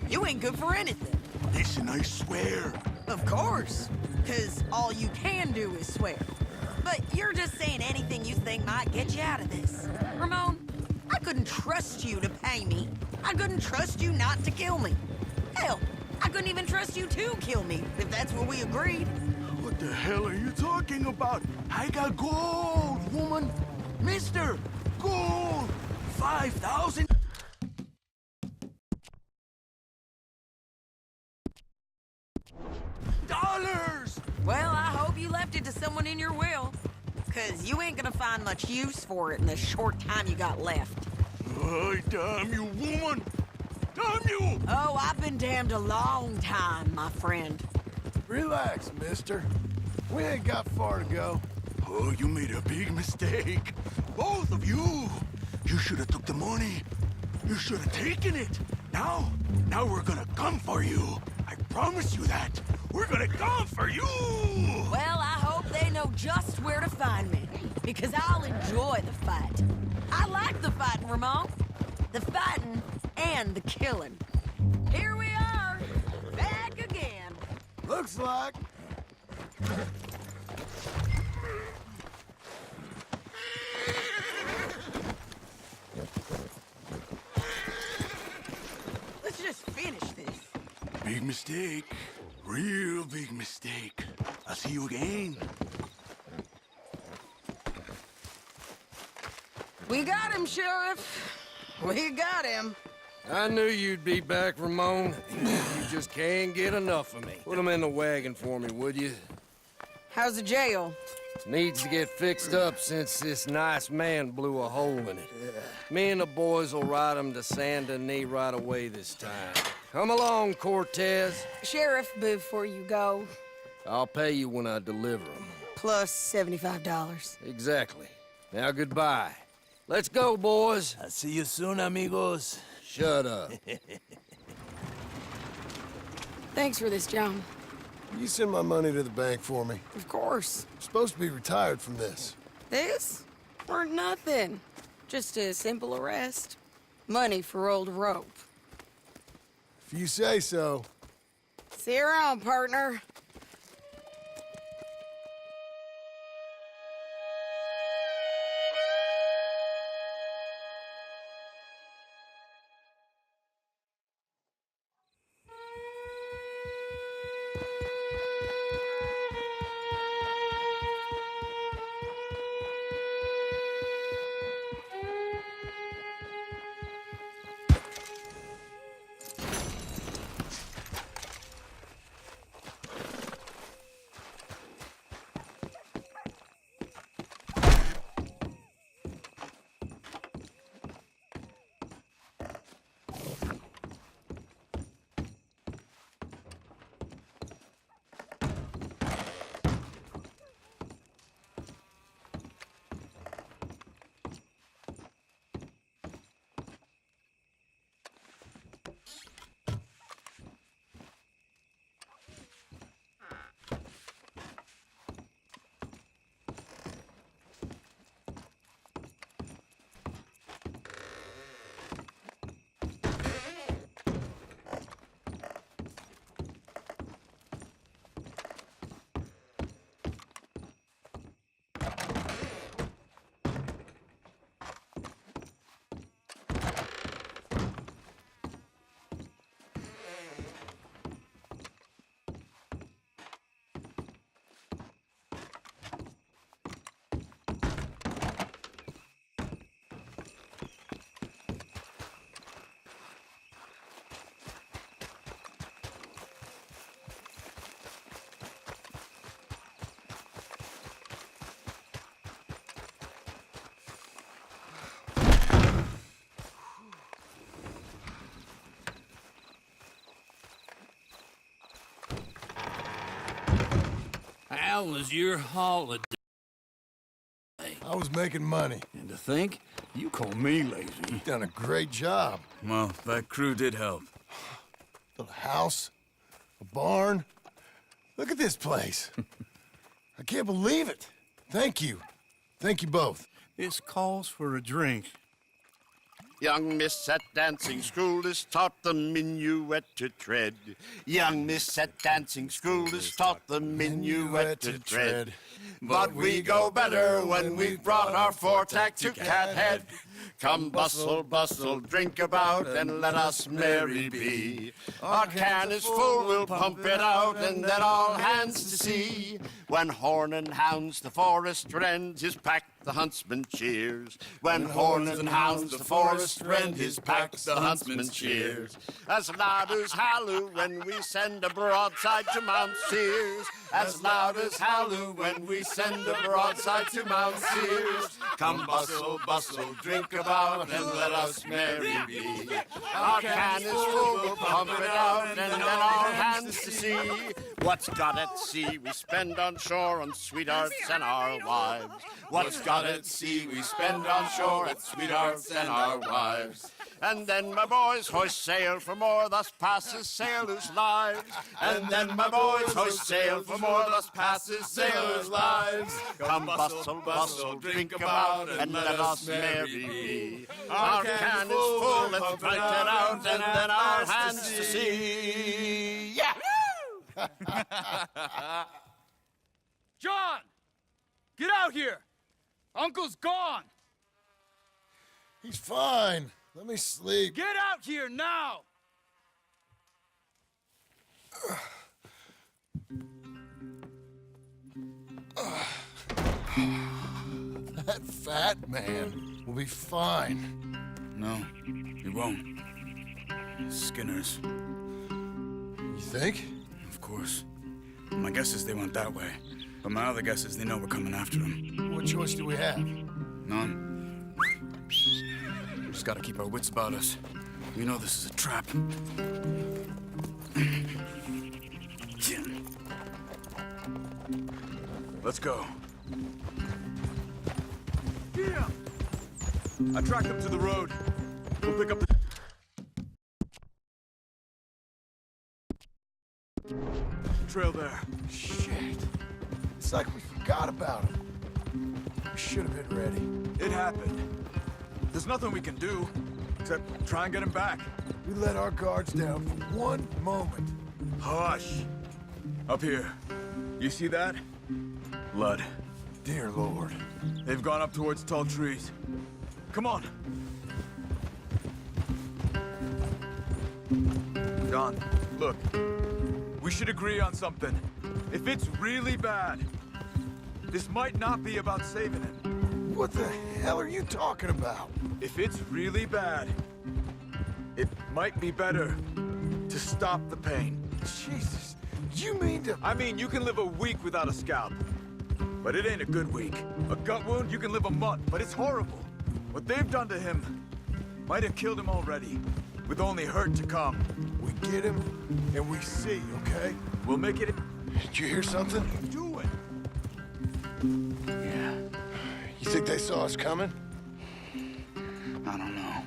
You ain't good for anything. Listen, I swear. Of course, because all you can do is swear. But you're just saying anything you think might get you out of this. Ramon, I couldn't trust you to pay me. I couldn't trust you not to kill me. Hell, I couldn't even trust you to kill me, if that's what we agreed. What the hell are you talking about? I got gold, woman. Mister, gold. 5,000. $. Well, I hope you left it to someone in your will. Because you ain't gonna find much use for it in the short time you got left. Ay, damn you, woman. Damn you! Oh, I've been damned a long time, my friend. Relax, mister. We ain't got far to go. Oh, you made a big mistake. Both of you. You should have took the money. You should have taken it. Now we're gonna come for you. I promise you that. We're gonna come for you! Well, I hope they know just where to find me, because I'll enjoy the fight. I like the fighting, Ramon. The fighting and the killing. Here we are, back again. Looks like. Let's just finish this. Big mistake. Real big mistake. I'll see you again. We got him, Sheriff. We got him. I knew you'd be back, Ramon. You just can't get enough of me. Put him in the wagon for me, would you? How's the jail? Needs to get fixed up since this nice man blew a hole in it. Me and the boys will ride him to Saint Denis right away this time. Come along, Cortez. Sheriff, before you go, I'll pay you when I deliver him. plus $75. Exactly. Now, goodbye. Let's go, boys. I'll see you soon, amigos. Shut up. Thanks for this, John. You send my money to the bank for me. Of course. I'm supposed to be retired from this. This? Weren't nothing. Just a simple arrest. Money for old rope. If you say so. See you around, partner. How was your holiday? I was making money. And to think, you call me lazy. You've done a great job. Well, that crew did help. Built a house, a barn. Look at this place. I can't believe it. Thank you. Thank you both. This calls for a drink. Young miss at dancing school is taught the minuet to tread. Young miss at dancing school is taught the minuet to tread. But we go better when we've brought our four-tack to Cathead. Come bustle, bustle, drink about, and let us merry be. Our can is full, we'll pump it out, and then all hands to see. When horn and hounds the forest rend, his pack the huntsman cheers. When horn and hounds the forest rend, his pack the huntsman cheers. As loud as halloo when we send a broadside to Mount Sears. As loud as halloo when we send a broadside to Mount Sears. Come bustle, bustle, drink about, and let us merry be. Our can is full, we'll pump it out, and then all hands to see. What's got at sea we spend on shore on sweethearts and our wives. What's got at sea we spend on shore at sweethearts and our wives. And then my boys hoist sail for more, thus passes sailors' lives. And then my boys hoist sail for more, thus passes sailors' lives. Come bustle, bustle, drink about, and let us merry be. Our can is full, let's drink it out, and then our hands to sea. Yeah! John! Get out here! Uncle's gone! He's fine. Let me sleep. Get out here now! That fat man will be fine. No, he won't. Skinner's. You think? Of course. My guess is they went that way. But my other guess is they know we're coming after them. What choice do we have? None. Just gotta keep our wits about us. We know this is a trap. Let's go. Yeah! I tracked them to the road. We'll pick up the... trail there. Shit. It's like we forgot about him. We should have been ready. It happened. There's nothing we can do, except try and get him back. We let our guards down for one moment. Hush! Up here. You see that? Blood. Dear Lord. They've gone up towards tall trees. Come on. John, look. We should agree on something. If it's really bad, this might not be about saving him. What the hell are you talking about? If it's really bad, it might be better to stop the pain. Jesus, you mean to... I mean, you can live a week without a scalp, but it ain't a good week. A gut wound, you can live a month, but it's horrible. What they've done to him might have killed him already, with only hurt to come. We get him, and we see, okay? We'll make it... Did you hear something? Do it! Yeah. You think they saw us coming? I don't know.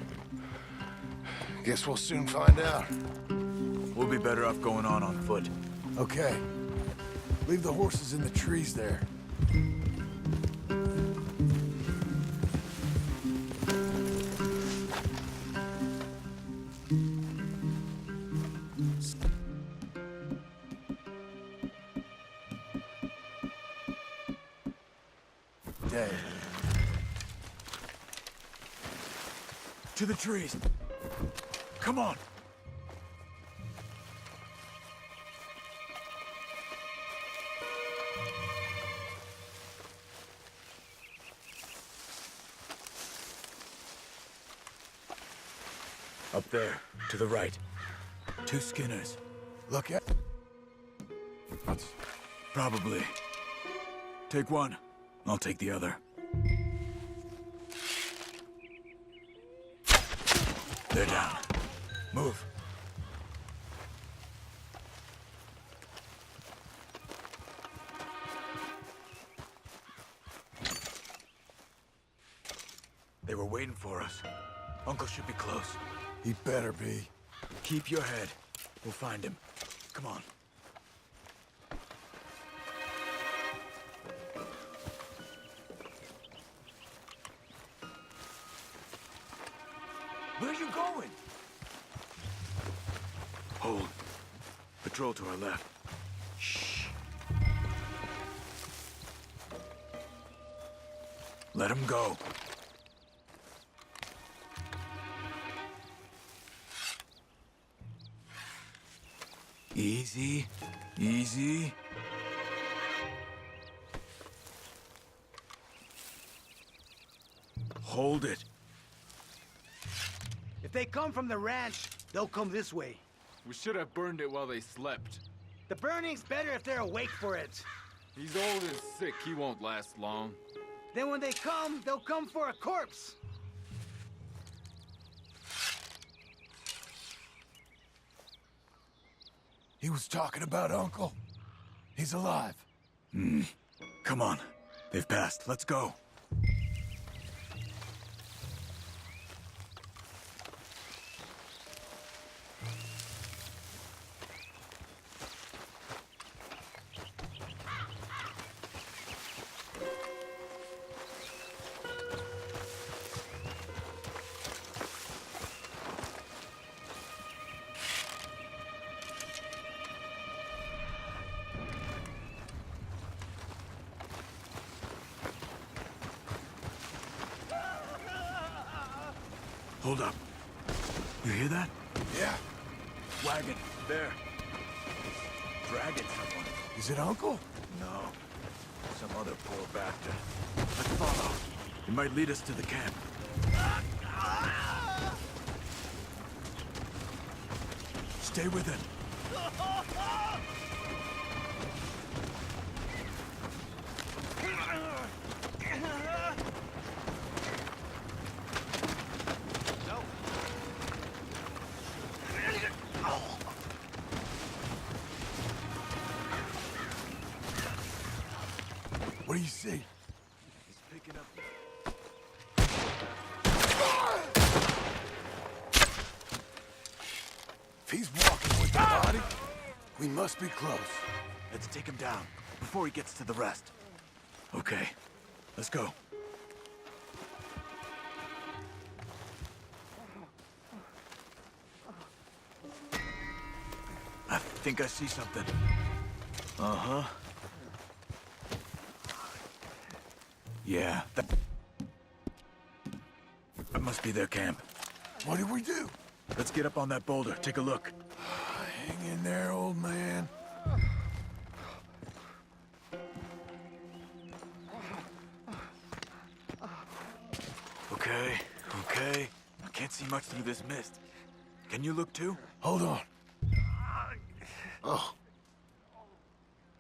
Guess we'll soon find out. We'll be better off going on foot. Okay. Leave the horses in the trees there. Dead. To the trees. Come on. Up there, to the right. 2 Skinners. Look at... Probably. Take one. I'll take the other. They're down. Move. They were waiting for us. Uncle should be close. He better be. Keep your head. We'll find him. Come on. Where are you going? Hold. Patrol to our left. Shh. Let him go. Easy. Easy. Hold it. If they come from the ranch, they'll come this way. We should have burned it while they slept. The burning's better if they're awake for it. He's old and sick. He won't last long. Then when they come, they'll come for a corpse. He was talking about Uncle. He's alive. Come on. They've passed. Let's go. Hold up. You hear that? Yeah. Wagon, there. Dragging someone. Is it Uncle? No. Some other poor bastard. Let's follow. It might lead us to the camp. Stay with him. What do you see? He's picking up. If he's walking with the body, we must be close. Let's take him down before he gets to the rest. Okay, let's go. I think I see something. Uh-huh. Yeah, that must be their camp. What do we do? Let's get up on that boulder, take a look. Hang in there, old man. Okay, okay. I can't see much through this mist. Can you look too? Hold on. Oh.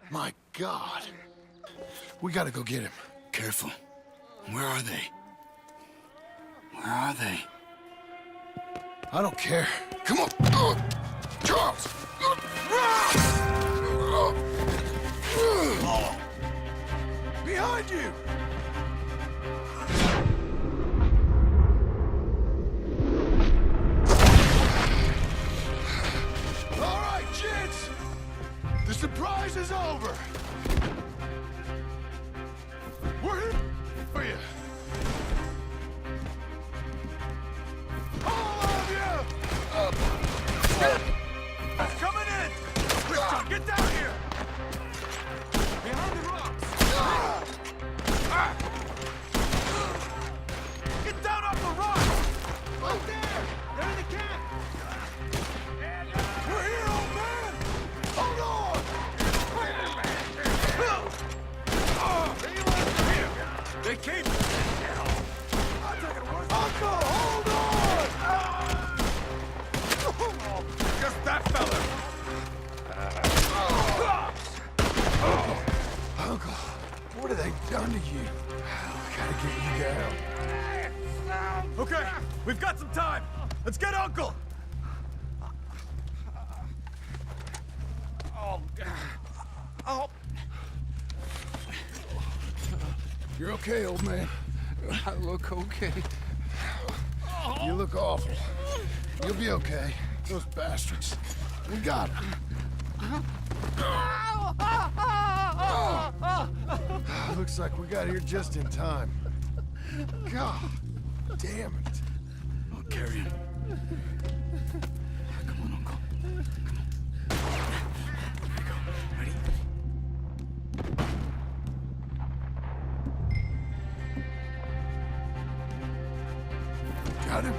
My God. We gotta go get him. Careful. Where are they? Where are they? I don't care. Come on. Charles! Behind you! All right, gents. The surprise is over. We're here for you. All of you! Coming in! Christian, get down here! Behind the rocks! Get down off the rocks! Right there! They're in the camp! We're here, old man! Hold on! They came! Uncle, hold on! Just that fella! Uncle, what have they done to you? We gotta get you down. Okay, we've got some time. Let's get Uncle! You're okay, old man. I look okay. You look awful. You'll be okay. Those bastards. We got them. Looks like we got here just in time. God damn it. I'll carry him. Come on, Uncle. Come on. Here we go. Ready? Got him?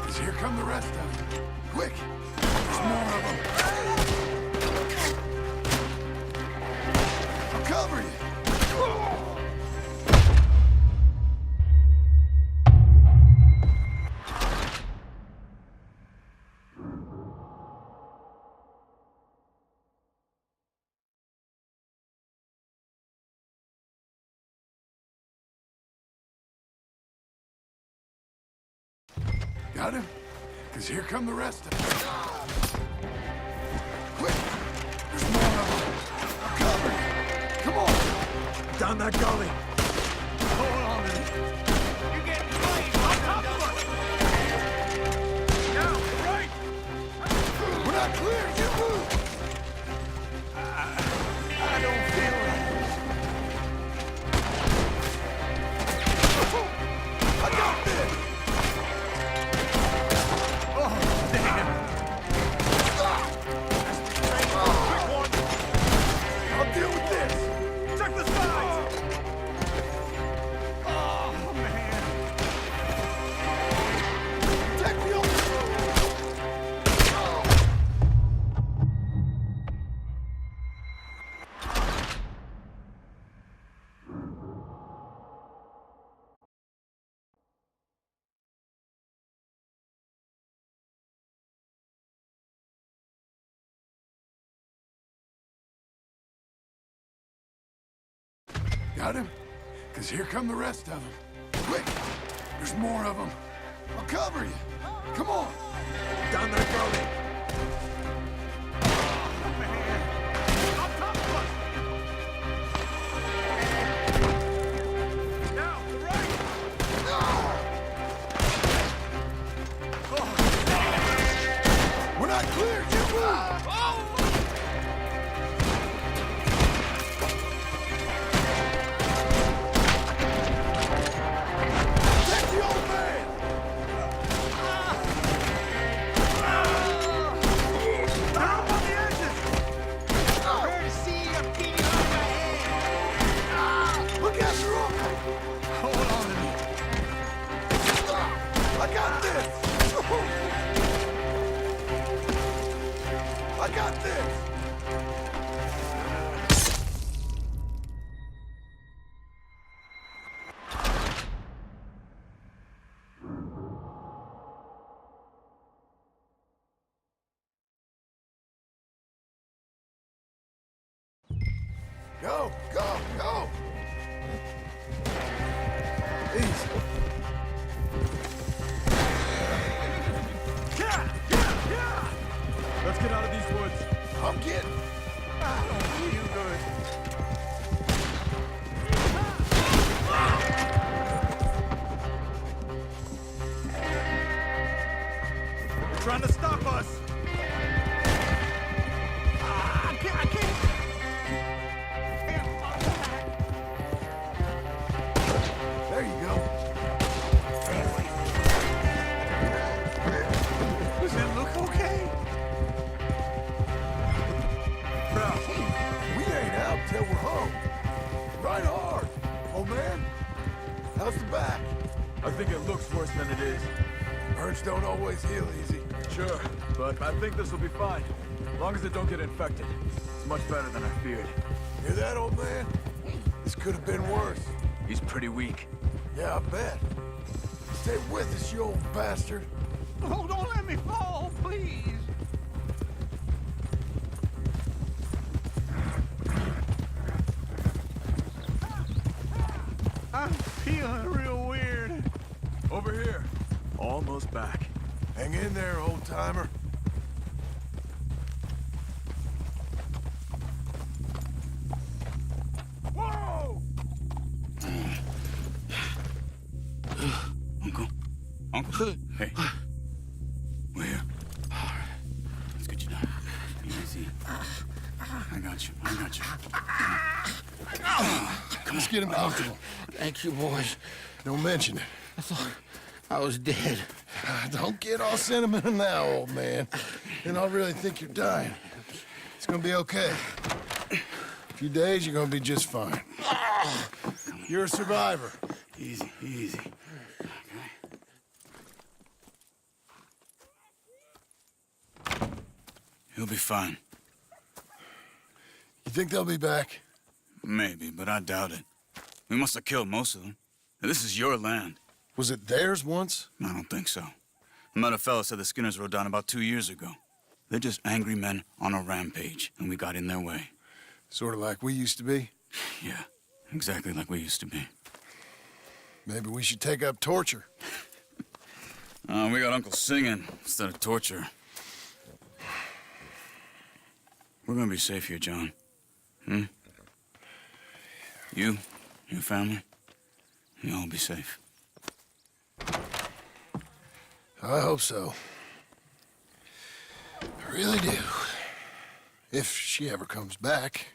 'Cause here come the rest of them. Quick! There's more of them. I'll cover you. Got him? 'Cause here come the rest of them. Quick! There's more of them. I'll cover you. Come on! Down that gully! Hold on. You're getting played! On top of us! Now, right! We're not clear! You move! I don't feel right. I got this! I'll deal with this! Check the sides! Got him? Because here come the rest of them. Quick! There's more of them. I'll cover you. Come on. Down there, Brody. We're not clear. You move. Take the old man. They're up on the edges. Where to see your feet on my head? Look out your uncle. Hold on to me. I got this. I got this. Go, go, go! Easy. Let's get out of these woods. I'm getting. I don't feel good. They're trying to stop us. I can't. There you go. Does it look okay? No, we ain't out till we're home. Right hard. Oh, man. How's the back? I think it looks worse than it is. Burns don't always heal easy. Sure, but I think this will be fine. As long as it don't get infected. It's much better than I feared. Hear that, old man? This could have been worse. He's pretty weak. Yeah, I bet. Stay with us, you old bastard. Oh, don't let me fall, please. I'm feeling real weird. Over here. Almost back. Hang in there, old-timer. Whoa! Uncle? Hey. We're here. Let's get you down. Easy. I got you. Come on. Let's get him comfortable. Thank you, boys. Don't mention it. I thought I was dead. Don't get all sentimental now, old man. Then I'll really think you're dying. It's gonna be okay. A few days, you're gonna be just fine. You're a survivor. Easy. Okay. He'll be fine. You think they'll be back? Maybe, but I doubt it. We must have killed most of them. This is your land. Was it theirs once? I don't think so. I met a fella said the Skinners rode down about 2 years ago. They're just angry men on a rampage, and we got in their way. Sort of like we used to be? Yeah, exactly like we used to be. Maybe we should take up torture. We got Uncle singing instead of torture. We're gonna be safe here, John. You, your family, you'll all be safe. I hope so. I really do. If she ever comes back.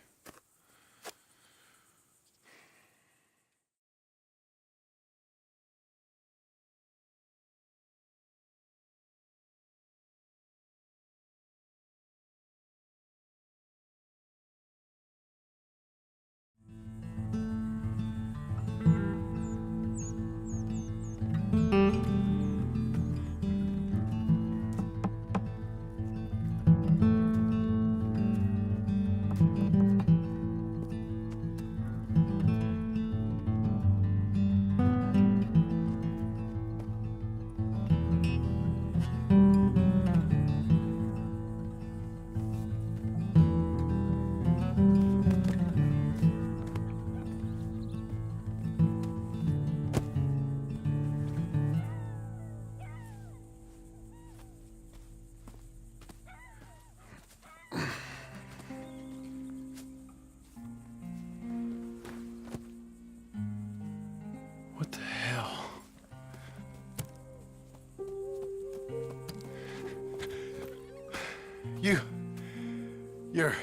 You're...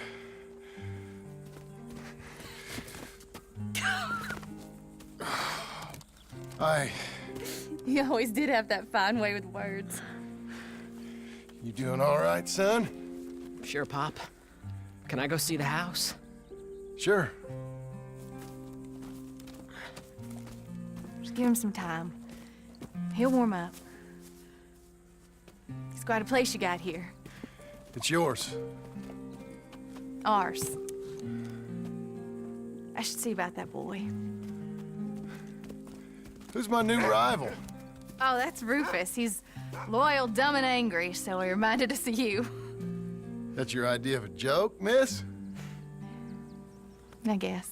You always did have that fine way with words. You doing all right, son? Sure, Pop. Can I go see the house? Sure. Just give him some time. He'll warm up. It's quite a place you got here. It's yours. Ours. I should see about that boy. Who's my new rival? Oh, that's Rufus. He's loyal, dumb, and angry, so he reminded us of you. That's your idea of a joke, miss? I guess.